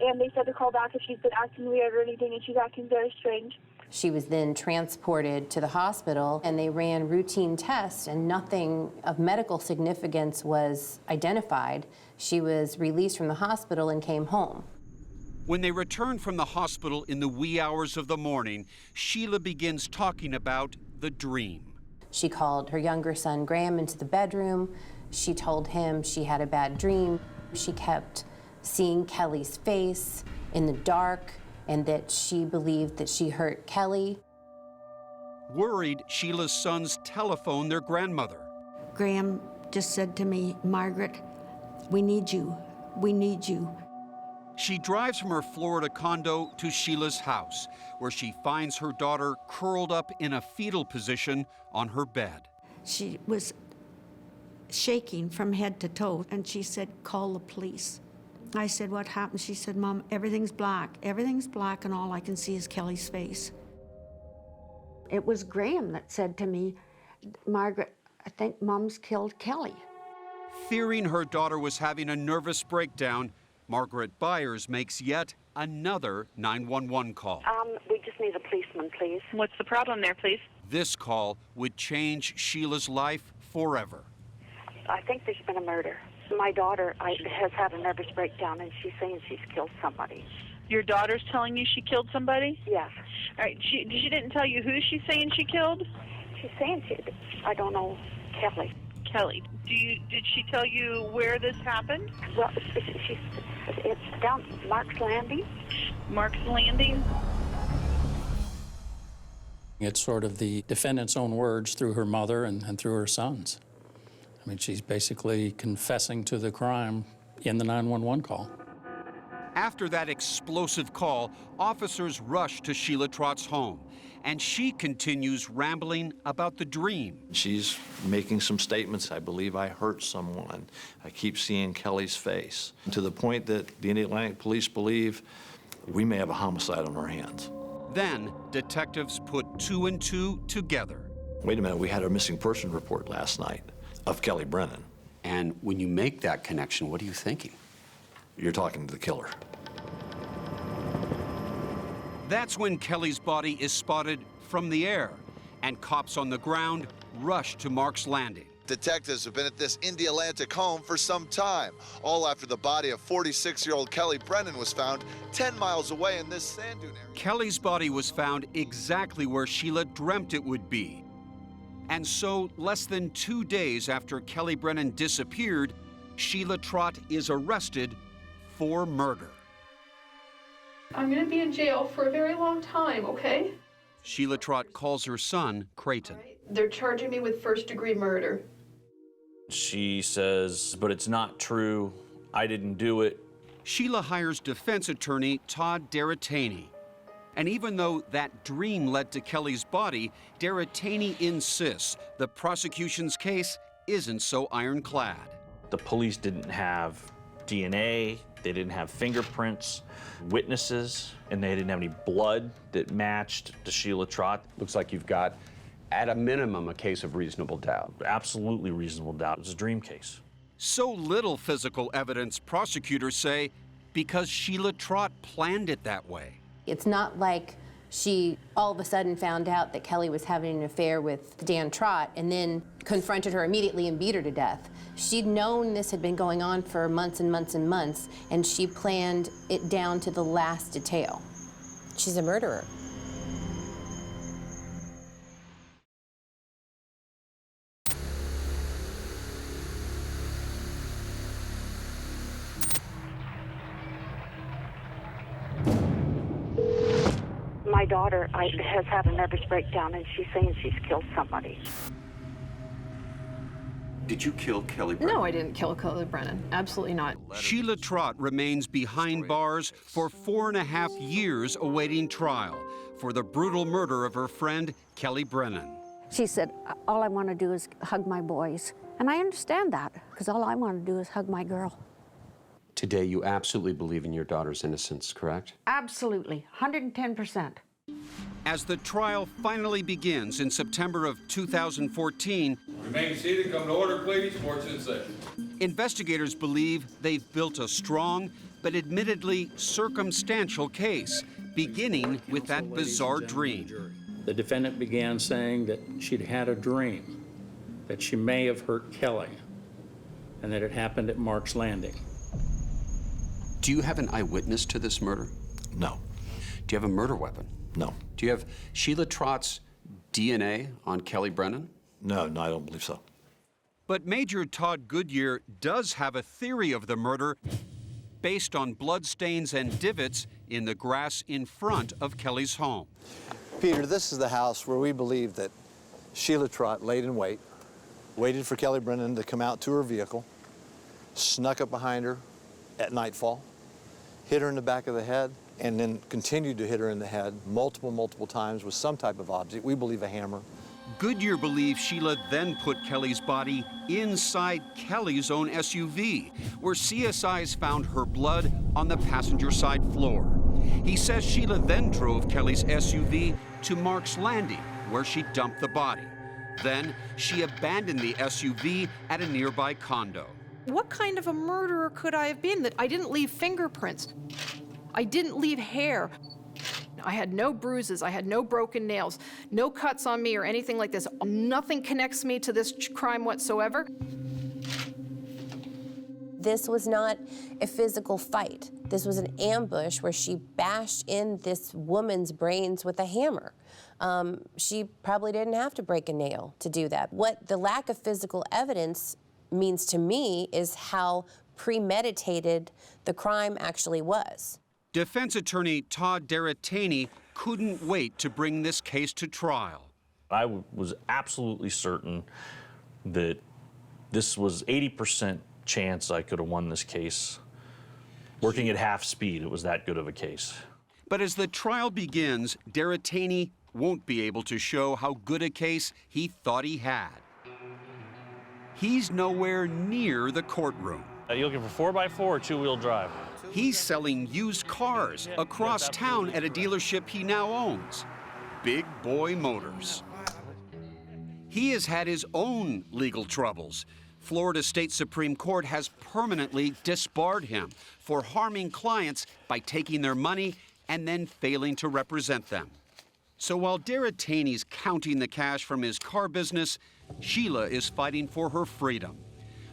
S11: and they said to call back if she's been acting weird or anything, and she's acting very strange.
S2: She was then transported to the hospital, and they ran routine tests, and nothing of medical significance was identified. She was released from the hospital and came home.
S20: When they returned from the hospital in the wee hours of the morning, Sheila begins talking about the dream.
S2: She called her younger son, Graham, into the bedroom. She told him she had a bad dream. She kept seeing Kelly's face in the dark and that she believed that she hurt Kelly.
S20: Worried, Sheila's sons telephone their grandmother.
S12: Graham just said to me, Margaret, we need you. We need you.
S20: She drives from her Florida condo to Sheila's house, where she finds her daughter curled up in a fetal position on her bed.
S12: She was shaking from head to toe, and she said, call the police. I said, what happened? She said, Mom, everything's black, and all I can see is Kelly's face. It was Graham that said to me, Margaret, I think Mom's killed Kelly.
S20: Fearing her daughter was having a nervous breakdown, Margaret Byers makes yet another 911 call.
S21: We just need a policeman, please. What's the problem there, please?
S20: This call would change Sheila's life forever.
S21: I think there's been a murder. My daughter has had a nervous breakdown, and she's saying she's killed somebody.
S15: Your daughter's telling you she killed somebody?
S21: Yes.
S15: All right. She didn't tell you who she's saying she killed?
S21: She's saying I don't know, Kelly.
S15: Kelly. Did she tell you where this happened?
S21: Well, it's down Mark's Landing.
S15: Mark's Landing?
S5: It's sort of the defendant's own words through her mother and through her sons. I mean, she's basically confessing to the crime in the 911 call.
S20: After that explosive call, officers rush to Sheila Trott's home, and she continues rambling about the dream.
S18: She's making some statements. I believe I hurt someone. I keep seeing Kelly's face, to the point that the Indiana Police believe we may have a homicide on our hands.
S20: Then detectives put 2 and 2 together.
S18: Wait a minute, we had a missing person report last night of Kelly Brennan.
S4: And when you make that connection, what are you thinking?
S18: You're talking to the killer.
S20: That's when Kelly's body is spotted from the air, and cops on the ground rushed to Mark's Landing.
S6: Detectives have been at this Indialantic home for some time, all after the body of 46-year-old Kelly Brennan was found 10 miles away in this sand dune area.
S20: Kelly's body was found exactly where Sheila dreamt it would be. And so, less than 2 days after Kelly Brennan disappeared, Sheila Trott is arrested for murder.
S8: I'm going to be in jail for a very long time, okay?
S20: Sheila Trott calls her son, Creighton.
S8: They're charging me with first-degree murder.
S7: She says, but it's not true. I didn't do it.
S20: Sheila hires defense attorney Todd Deratani. And even though that dream led to Kelly's body, Deratani insists the prosecution's case isn't so ironclad.
S7: The police didn't have DNA, they didn't have fingerprints, witnesses, and they didn't have any blood that matched to Sheila Trott.
S4: Looks like you've got, at a minimum, a case of reasonable doubt.
S7: Absolutely reasonable doubt. It was a dream case.
S20: So little physical evidence, prosecutors say, because Sheila Trott planned it that way.
S2: It's not like she all of a sudden found out that Kelly was having an affair with Dan Trott and then confronted her immediately and beat her to death. She'd known this had been going on for months and months and months, and she planned it down to the last detail. She's a murderer.
S21: My daughter has had a nervous breakdown, and she's saying she's killed somebody.
S4: Did you kill Kelly Brennan?
S8: No, I didn't kill Kelly Brennan. Absolutely not.
S20: Sheila Trott remains behind bars for 4.5 years awaiting trial for the brutal murder of her friend, Kelly Brennan.
S1: She said, all I want to do is hug my boys. And I understand that, because all I want to do is hug my girl.
S4: Today, you absolutely believe in your daughter's innocence, correct?
S1: Absolutely, 110%.
S20: As the trial finally begins in September of 2014,
S9: remain seated, come to order, please. Court's in session.
S20: Investigators believe they've built a strong but admittedly circumstantial case, beginning with that bizarre dream.
S5: The defendant began saying that she'd had a dream, that she may have hurt Kelly, and that it happened at Mark's Landing.
S4: Do you have an eyewitness to this murder?
S18: No.
S4: Do you have a murder weapon?
S18: No.
S4: Do you have Sheila Trott's DNA on Kelly Brennan?
S18: No, I don't believe so.
S20: But Major Todd Goodyear does have a theory of the murder based on bloodstains and divots in the grass in front of Kelly's home.
S18: Peter, this is the house where we believe that Sheila Trott laid in wait, waited for Kelly Brennan to come out to her vehicle, snuck up behind her at nightfall, hit her in the back of the head, and then continued to hit her in the head multiple times with some type of object, we believe a hammer.
S20: Goodyear believes Sheila then put Kelly's body inside Kelly's own SUV, where CSIs found her blood on the passenger side floor. He says Sheila then drove Kelly's SUV to Mark's Landing, where she dumped the body. Then she abandoned the SUV at a nearby condo.
S8: What kind of a murderer could I have been that I didn't leave fingerprints? I didn't leave hair. I had no bruises, I had no broken nails, no cuts on me or anything like this. Nothing connects me to this crime whatsoever.
S2: This was not a physical fight. This was an ambush where she bashed in this woman's brains with a hammer. She probably didn't have to break a nail to do that. What the lack of physical evidence means to me is how premeditated the crime actually was.
S20: Defense attorney Todd Deratani couldn't wait to bring this case to trial.
S7: I was absolutely certain that this was 80% chance I could have won this case. Working at half speed, it was that good of a case.
S20: But as the trial begins, Deratani won't be able to show how good a case he thought he had. He's nowhere near the courtroom.
S7: Are you looking for 4x4 or two-wheel drive?
S20: He's selling used cars across town at a dealership he now owns, Big Boy Motors. He has had his own legal troubles. Florida State Supreme Court has permanently disbarred him for harming clients by taking their money and then failing to represent them. So while Darrett Taney's counting the cash from his car business, Sheila is fighting for her freedom.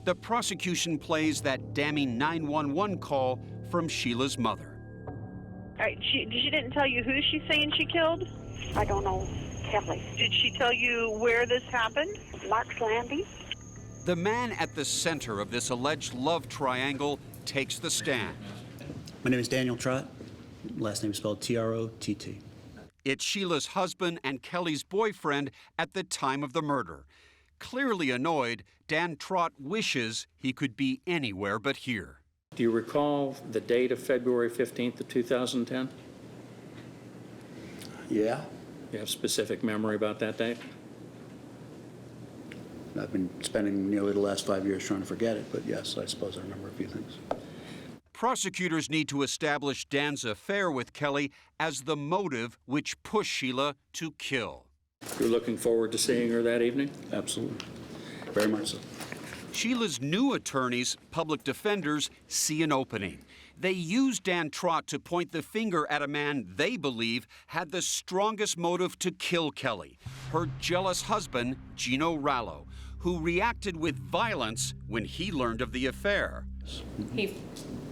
S20: The prosecution plays that damning 911 call from Sheila's mother.
S15: All right, she didn't tell you who she's saying she killed?
S21: I don't know, Kelly.
S15: Did she tell you where this happened?
S21: Mark's Landing.
S20: The man at the center of this alleged love triangle takes the stand.
S13: My name is Daniel Trott. Last name is spelled T-R-O-T-T.
S20: It's Sheila's husband and Kelly's boyfriend at the time of the murder. Clearly annoyed, Dan Trott wishes he could be anywhere but here.
S5: Do you recall the date of February 15th of 2010?
S13: Yeah.
S5: You have specific memory about that date?
S13: I've been spending nearly the last 5 years trying to forget it, but yes, I suppose I remember a few things.
S20: Prosecutors need to establish Dan's affair with Kelly as the motive which pushed Sheila to kill.
S5: You're looking forward to seeing her that evening?
S13: Absolutely. Very much so.
S20: Sheila's new attorneys, public defenders, see an opening. They use Dan Trott to point the finger at a man they believe had the strongest motive to kill Kelly, her jealous husband, Gino Rallo, who reacted with violence when he learned of the affair.
S14: He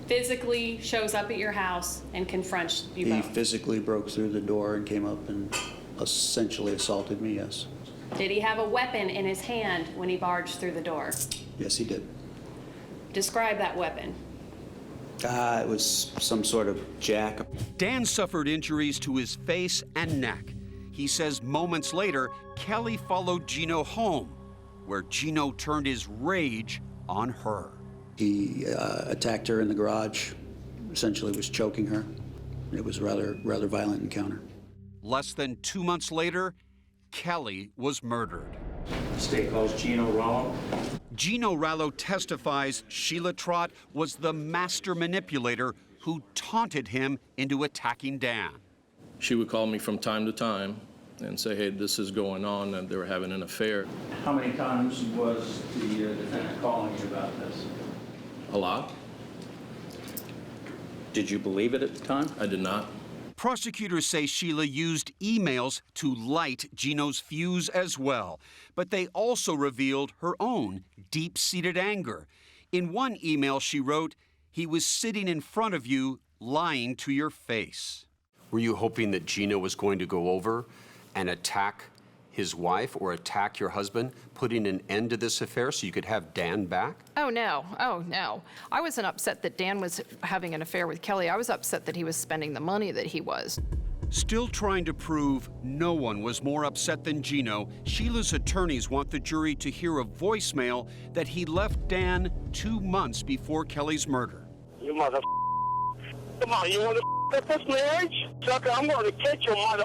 S14: physically shows up at your house and confronts you both.
S13: He physically broke through the door and came up and essentially assaulted me, yes.
S14: Did he have a weapon in his hand when he barged through the door?
S13: Yes, he did.
S14: Describe that weapon.
S13: It was some sort of jack.
S20: Dan suffered injuries to his face and neck. He says moments later, Kelly followed Gino home, where Gino turned his rage on her.
S13: He attacked her in the garage, essentially was choking her. It was a rather violent encounter.
S20: Less than 2 months later, Kelly was murdered.
S13: The state calls Gino Rallo.
S20: Gino Rallo testifies Sheila Trott was the master manipulator who taunted him into attacking Dan.
S5: She would call me from time to time and say, hey, this is going on, and they were having an affair.
S19: How many times was the defendant calling you about this?
S5: A lot.
S19: Did you believe it at the time?
S5: I did not.
S20: Prosecutors say Sheila used emails to light Gino's fuse as well, but they also revealed her own deep-seated anger. In one email she wrote, "He was sitting in front of you, lying to your face." Were you hoping that Gino was going to go over and attack his wife or attack your husband, putting an end to this affair so you could have Dan back?
S8: Oh, no. Oh, no. I wasn't upset that Dan was having an affair with Kelly. I was upset that he was spending the money that he was.
S20: Still trying to prove no one was more upset than Gino, Sheila's attorneys want the jury to hear a voicemail that he left Dan 2 months before Kelly's murder.
S16: You mother. Come on, you want to this marriage? Sucker, I'm going to kick your mother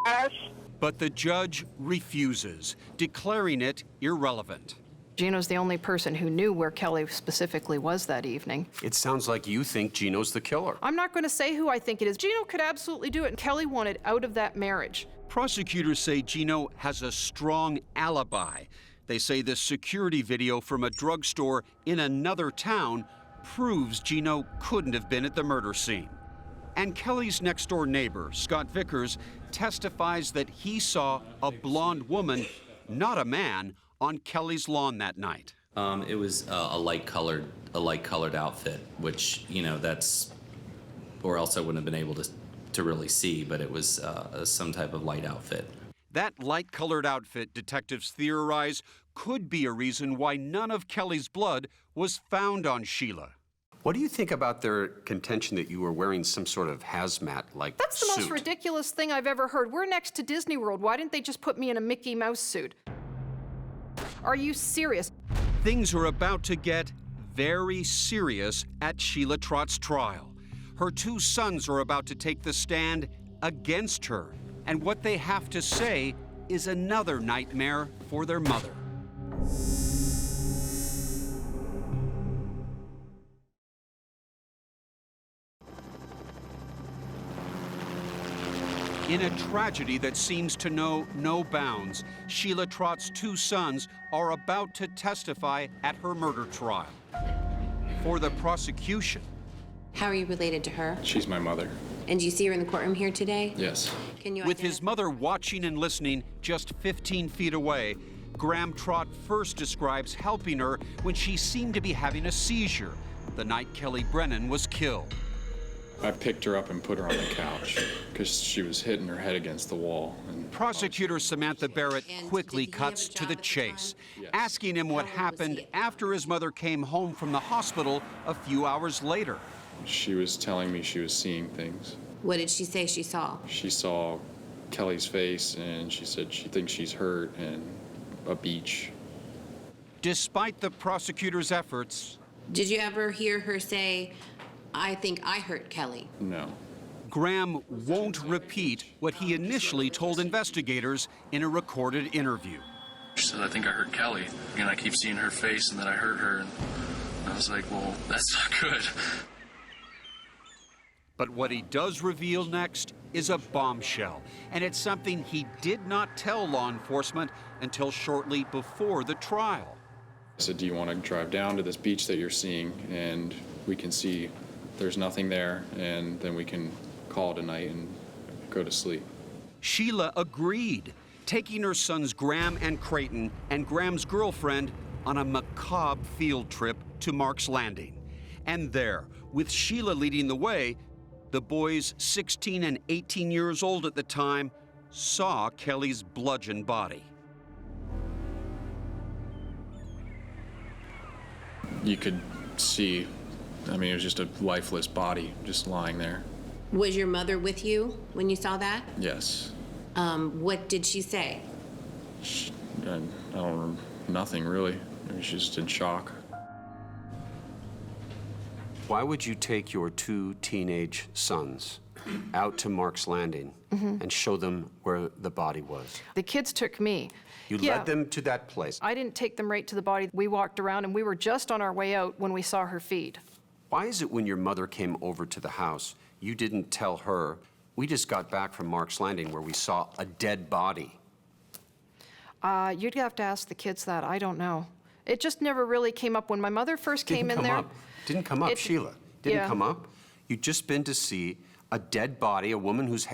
S16: ass.
S20: But the judge refuses, declaring it irrelevant.
S8: Gino's the only person who knew where Kelly specifically was that evening.
S20: It sounds like you think Gino's the killer.
S8: I'm not going to say who I think it is. Gino could absolutely do it, and Kelly wanted out of that marriage.
S20: Prosecutors say Gino has a strong alibi. They say the security video from a drugstore in another town proves Gino couldn't have been at the murder scene. And Kelly's next-door neighbor, Scott Vickers, testifies that he saw a blonde woman, not a man, on Kelly's lawn that night.
S17: It was a light-colored outfit, which, you know, that's, or else I wouldn't have been able to really see, but it was some type of light outfit.
S20: That light-colored outfit, detectives theorize, could be a reason why none of Kelly's blood was found on Sheila. What do you think about their contention that you were wearing some sort of hazmat-like suit?
S8: That's the most ridiculous thing I've ever heard. We're next to Disney World. Why didn't they just put me in a Mickey Mouse suit? Are you serious?
S20: Things are about to get very serious at Sheila Trott's trial. Her 2 sons are about to take the stand against her, and what they have to say is another nightmare for their mother. In a tragedy that seems to know no bounds, Sheila Trott's 2 sons are about to testify at her murder trial. For the prosecution.
S2: How are you related to her?
S22: She's my mother.
S2: And do you see her in the courtroom here today?
S3: Yes.
S2: Can you
S20: With his mother watching and listening just 15 feet away, Graham Trott first describes helping her when she seemed to be having a seizure the night Kelly Brennan was killed.
S3: I picked her up and put her on the couch because she was hitting her head against the wall. And
S20: Prosecutor Samantha Barrett quickly cuts to the chase, asking him what happened after his mother came home from the hospital a few hours later.
S3: she was telling me she was seeing things.
S2: What did she say she saw?
S3: She saw Kelly's face, and she said she thinks she's hurt, and a beach.
S20: Despite the prosecutor's efforts,
S2: Did you ever hear her say, I think I hurt Kelly?
S3: No.
S20: Graham won't repeat what he initially told investigators in a recorded interview.
S22: She said, I think I hurt Kelly. Again, I keep seeing her face, and then I hurt her, and I was like, well, that's not good.
S20: But what he does reveal next is a bombshell, and it's something he did not tell law enforcement until shortly before the trial.
S3: I said, do you want to drive down to this beach that you're seeing, and we can see there's nothing there, and then we can call it a night and go to sleep.
S20: Sheila agreed, taking her sons Graham and Creighton and Graham's girlfriend on a macabre field trip to Mark's Landing. And there, with Sheila leading the way, the boys, 16 and 18 years old at the time, saw Kelly's bludgeoned body.
S3: You could see, I mean, it was just a lifeless body just lying there.
S2: Was your mother with you when you saw that?
S3: Yes.
S2: What did she say?
S3: I don't, nothing really. I mean, she's just in shock.
S4: Why would you take your two teenage sons out to Mark's Landing and show them where the body was?
S8: The kids took me.
S4: You led them to that place.
S8: I didn't take them right to the body. We walked around, and we were just on our way out when we saw her feet.
S4: Why is it when your mother came over to the house, you didn't tell her, we just got back from Mark's Landing where we saw a dead body?
S8: You'd have to ask the kids that. I don't know. It just never really came up. When my mother first came in there...
S4: Didn't come up, Sheila. Didn't come up. You'd just been to see a dead body, a woman whose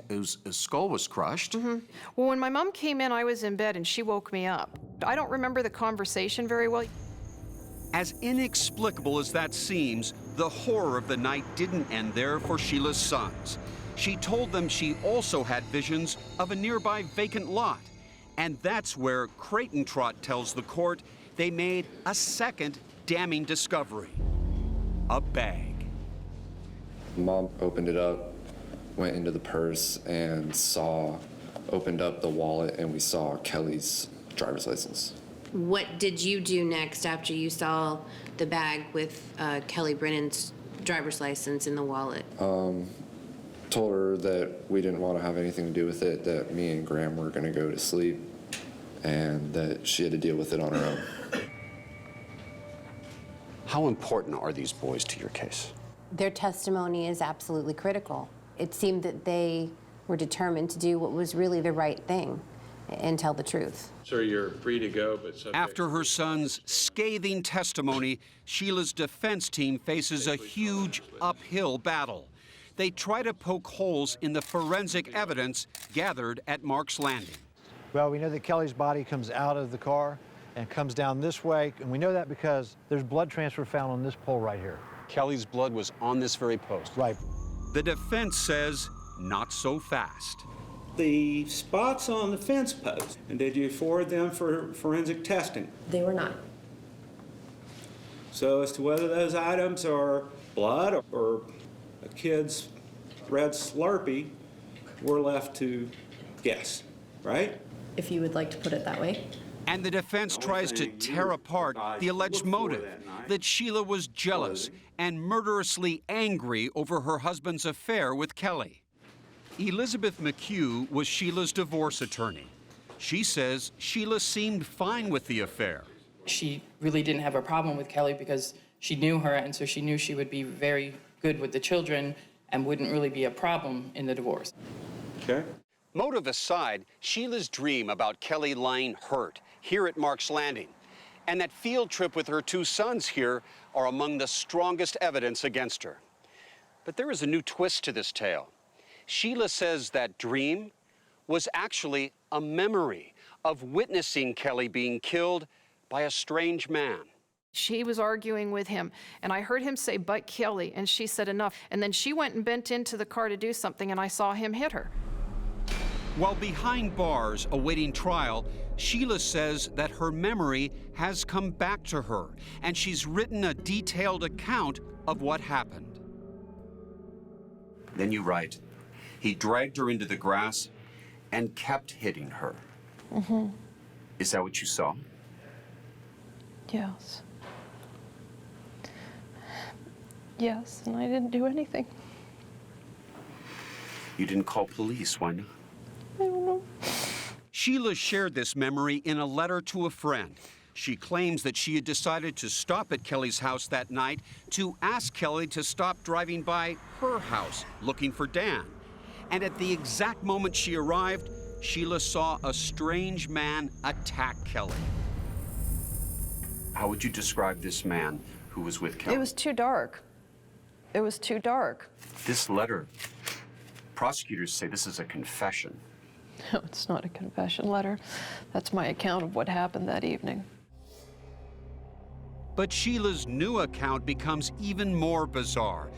S4: skull was crushed.
S8: Well, when my mom came in, I was in bed, and she woke me up. I don't remember the conversation very well.
S20: As inexplicable as that seems, the horror of the night didn't end there for Sheila's sons. She told them she also had visions of a nearby vacant lot. And that's where Creighton Trott tells the court they made a second damning discovery. A bag.
S3: Mom opened it up, went into the purse, and opened up the wallet, and we saw Kelly's driver's license.
S2: What did you do next after you saw the bag with Kelly Brennan's driver's license in the wallet?
S3: Told her that we didn't want to have anything to do with it, that me and Graham were going to go to sleep, and that she had to deal with it on her own.
S4: How important are these boys to your case?
S2: Their testimony is absolutely critical. It seemed that they were determined to do what was really the right thing and tell the truth.
S3: Sir, you're free to go, but
S20: After her son's scathing testimony, Sheila's defense team faces a huge uphill battle. They try to poke holes in the forensic evidence gathered at Mark's Landing.
S23: Well, we know that Kelly's body comes out of the car and comes down this way, and we know that because there's blood transfer found on this pole right here.
S4: Kelly's blood was on this very post.
S23: Right.
S20: The defense says not so fast.
S24: The spots on the fence post, and did you forward them for forensic testing?
S2: They were not.
S24: So as to whether those items are blood or a kid's red Slurpee, we're left to guess, right?
S25: If you would like to put it that way.
S20: And the defense tries to tear apart the alleged motive, that Sheila was jealous and murderously angry over her husband's affair with Kelly. Elizabeth McHugh was Sheila's divorce attorney. She says Sheila seemed fine with the affair.
S26: She really didn't have a problem with Kelly because she knew her, and so she knew she would be very good with the children and wouldn't really be a problem in the divorce.
S20: Okay. Motive aside, Sheila's dream about Kelly lying hurt here at Mark's Landing and that field trip with her two sons here are among the strongest evidence against her. But there is a new twist to this tale.
S4: Sheila says that dream was actually a memory of witnessing Kelly being killed by a strange man.
S8: She was arguing with him, and I heard him say, "But Kelly," and she said, "Enough." And then she went and bent into the car to do something, and I saw him hit her.
S20: While behind bars awaiting trial, Sheila says that her memory has come back to her, and she's written a detailed account of what happened. Then you write, he dragged her into the grass and kept hitting her.
S8: Mm-hmm.
S20: Is that what you saw?
S8: Yes. Yes, and I didn't do anything.
S20: You didn't call police, why not?
S8: I don't know.
S20: Sheila shared this memory in a letter to a friend. She claims that she had decided to stop at Kelly's house that night to ask Kelly to stop driving by her house looking for Dan. And at the exact moment she arrived, Sheila saw a strange man attack Kelly. How would you describe this man who was with Kelly?
S8: It was too dark. It was too dark.
S20: This letter, prosecutors say this is a confession.
S8: No, it's not a confession letter. That's my account of what happened that evening.
S20: But Sheila's new account becomes even more bizarre.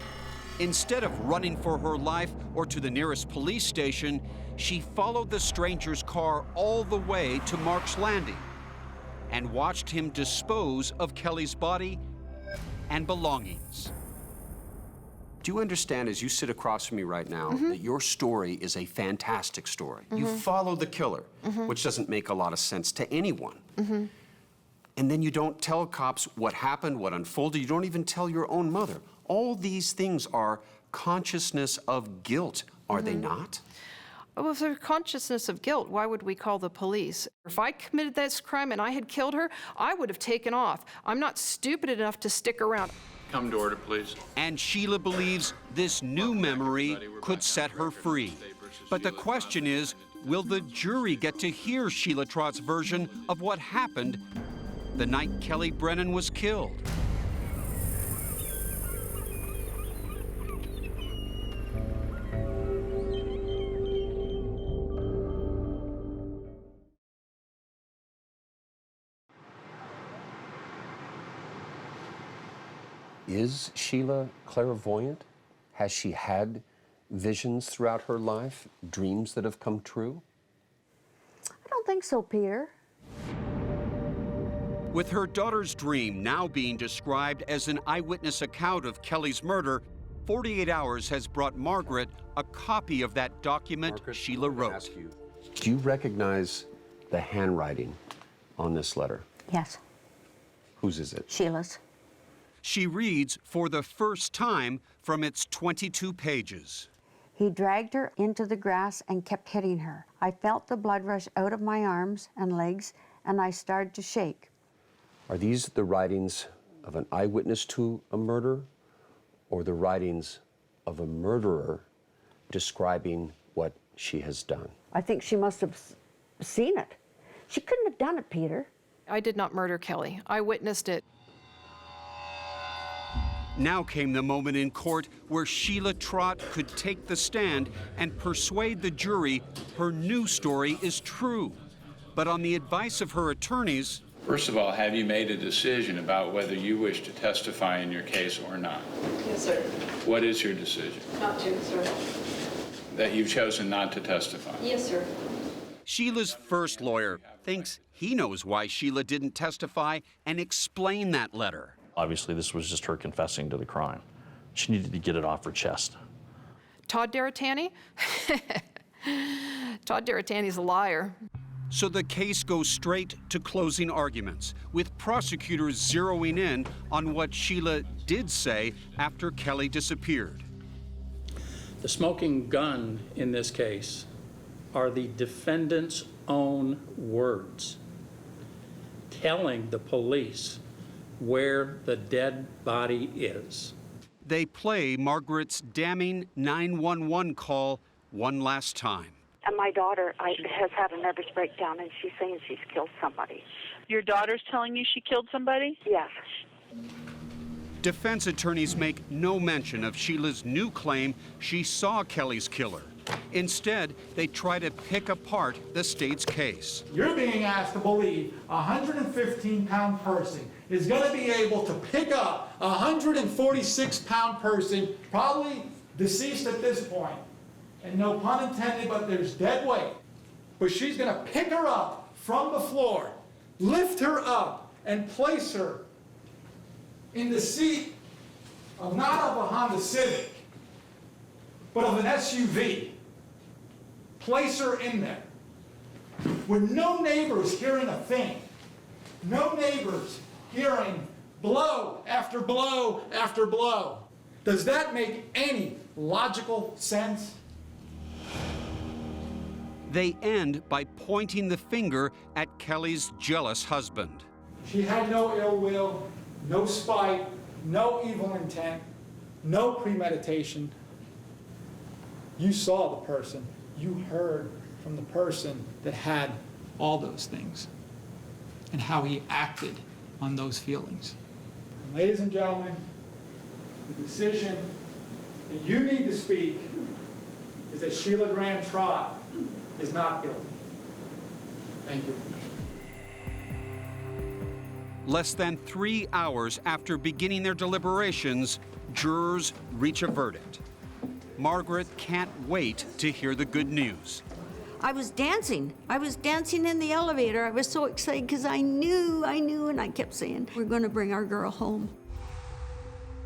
S20: Instead of running for her life or to the nearest police station, she followed the stranger's car all the way to Mark's Landing and watched him dispose of Kelly's body and belongings. Do you understand, as you sit across from me right now, that your story is a fantastic story? You follow the killer, which doesn't make a lot of sense to anyone. And then you don't tell cops what happened, what unfolded. You don't even tell your own mother. All these things are consciousness of guilt, are they not?
S8: Well, if there's consciousness of guilt, why would we call the police? If I committed this crime and I had killed her, I would have taken off. I'm not stupid enough to stick around.
S22: Come to order, please.
S20: And Sheila believes this new memory could set her free. But the question is, will the jury get to hear Sheila Trott's version of what happened the night Kelly Brennan was killed?
S4: Is Sheila clairvoyant? Has she had visions throughout her life, dreams that have come true?
S1: I don't think so, Peter.
S20: With her daughter's dream now being described as an eyewitness account of Kelly's murder, 48 Hours has brought Margaret a copy of that document Sheila wrote.
S4: Do you recognize the handwriting on this letter?
S1: Yes,
S4: Whose is it?
S1: Sheila's.
S20: She reads for the first time from its 22 pages.
S1: He dragged her into the grass and kept hitting her. I felt the blood rush out of my arms and legs, and I started to shake.
S4: Are these the writings of an eyewitness to a murder, or the writings of a murderer describing what she has done?
S1: I think she must have seen it. She couldn't have done it, Peter.
S8: I did not murder Kelly. I witnessed it.
S20: Now came the moment in court where Sheila Trott could take the stand and persuade the jury her new story is true. But on the advice of her attorneys...
S22: First of all, have you made a decision about whether you wish to testify in your case or not?
S26: Yes, sir.
S22: What is your decision?
S26: Not to, sir.
S22: That you've chosen not to testify?
S26: Yes, sir.
S20: Sheila's first lawyer thinks he knows why Sheila didn't testify and explain that letter.
S7: Obviously, this was just her confessing to the crime. She needed to get it off her chest.
S8: Todd Deritani? Todd Deritani's a liar.
S20: So the case goes straight to closing arguments, with prosecutors zeroing in on what Sheila did say after Kelly disappeared.
S5: The smoking gun in this case are the defendant's own words, telling the police where the dead body is.
S20: They play Margaret's damning 911 call one last time.
S21: And my daughter has had a nervous breakdown, and she's saying she's killed somebody.
S15: Your daughter's telling you she killed somebody?
S21: Yes.
S20: Defense attorneys make no mention of Sheila's new claim she saw Kelly's killer. Instead, they try to pick apart the state's case.
S6: You're being asked to believe a 115-pound person is going to be able to pick up a 146-pound person, probably deceased at this point, and no pun intended, but there's dead weight. But she's going to pick her up from the floor, lift her up, and place her in the seat of not of a Honda Civic, but of an SUV. Place her in there with no neighbors hearing a thing. No neighbors hearing blow after blow after blow. Does that make any logical sense?
S20: They end by pointing the finger at Kelly's jealous husband.
S6: She had no ill will, no spite, no evil intent, no premeditation. You saw the person. You heard from the person that had all those things and how he acted on those feelings. And ladies and gentlemen, the decision that you need to speak is that Sheila Graham Trott is not guilty. Thank you.
S20: Less than 3 hours after beginning their deliberations, jurors reach a verdict. Margaret can't wait to hear the good news.
S1: I was dancing. I was dancing in the elevator. I was so excited because I knew, and I kept saying, we're going to bring our girl home.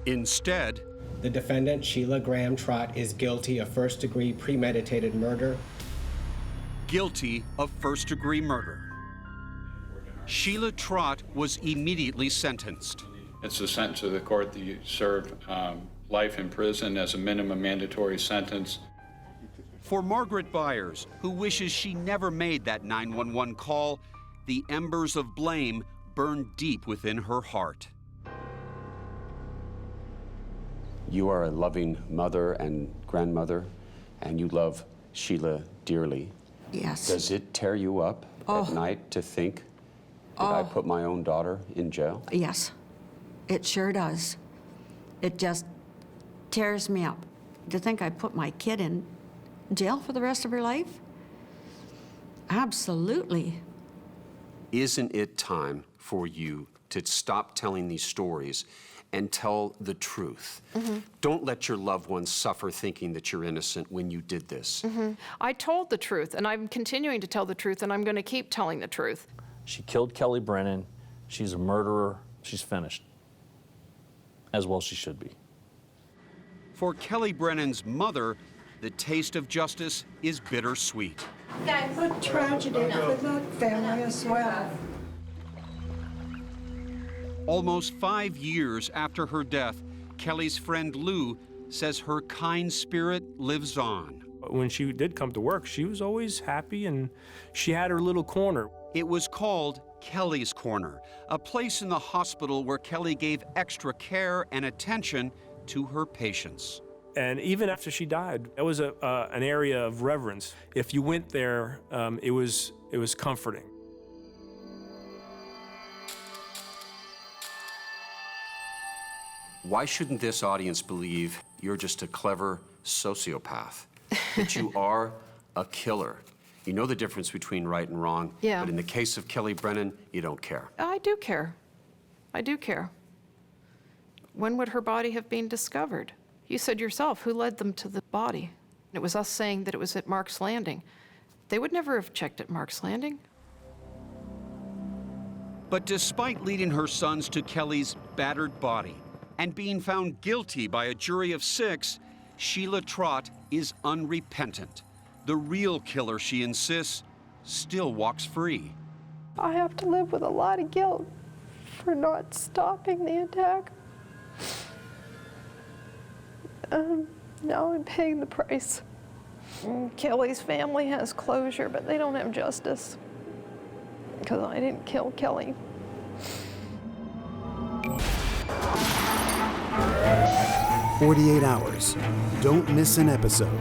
S20: Instead,
S9: the defendant, Sheila Graham Trott, is guilty of first-degree premeditated murder.
S20: Guilty of first-degree murder. Sheila Trott was immediately sentenced.
S10: It's the sentence of the court that you serve life in prison as a minimum mandatory sentence.
S20: For Margaret Byers, who wishes she never made that 911 call, the embers of blame burn deep within her heart.
S11: You are a loving mother and grandmother, and you love Sheila dearly.
S1: Yes.
S11: Does it tear you up at night to think that I put my own daughter in jail?
S1: Yes, it sure does. It just tears me up to think I put my kid in jail for the rest of her life. Absolutely.
S20: Isn't it time for you to stop telling these stories and tell the truth? Don't let your loved ones suffer thinking that you're innocent when you did this.
S8: I told the truth, and I'm continuing to tell the truth, and I'm going to keep telling the truth.
S7: She killed Kelly Brennan. She's a murderer. She's finished. As well she should be.
S20: For Kelly Brennan's mother, the taste of justice is bittersweet.
S12: What tragedy for that family as well.
S20: Almost 5 years after her death, Kelly's friend Lou says her kind spirit lives on.
S19: When she did come to work, she was always happy, and she had her little corner.
S20: It was called Kelly's Corner, a place in the hospital where Kelly gave extra care and attention to her patients.
S19: And even after she died, it was an area of reverence. If you went there, it was comforting.
S20: Why shouldn't this audience believe you're just a clever sociopath? That you are a killer? You know the difference between right and wrong,
S8: Yeah.
S20: but in the case of Kelly Brennan, you don't care.
S8: I do care. I do care. When would her body have been discovered? You said yourself, who led them to the body? It was us saying that it was at Mark's Landing. They would never have checked at Mark's Landing.
S20: But despite leading her sons to Kelly's battered body and being found guilty by a jury of 6, Sheila Trott is unrepentant. The real killer, she insists, still walks free.
S8: I have to live with a lot of guilt for not stopping the attack. Now I'm paying the price. Kelly's family has closure, but they don't have justice because I didn't kill Kelly.
S18: "48 Hours. Don't miss an episode.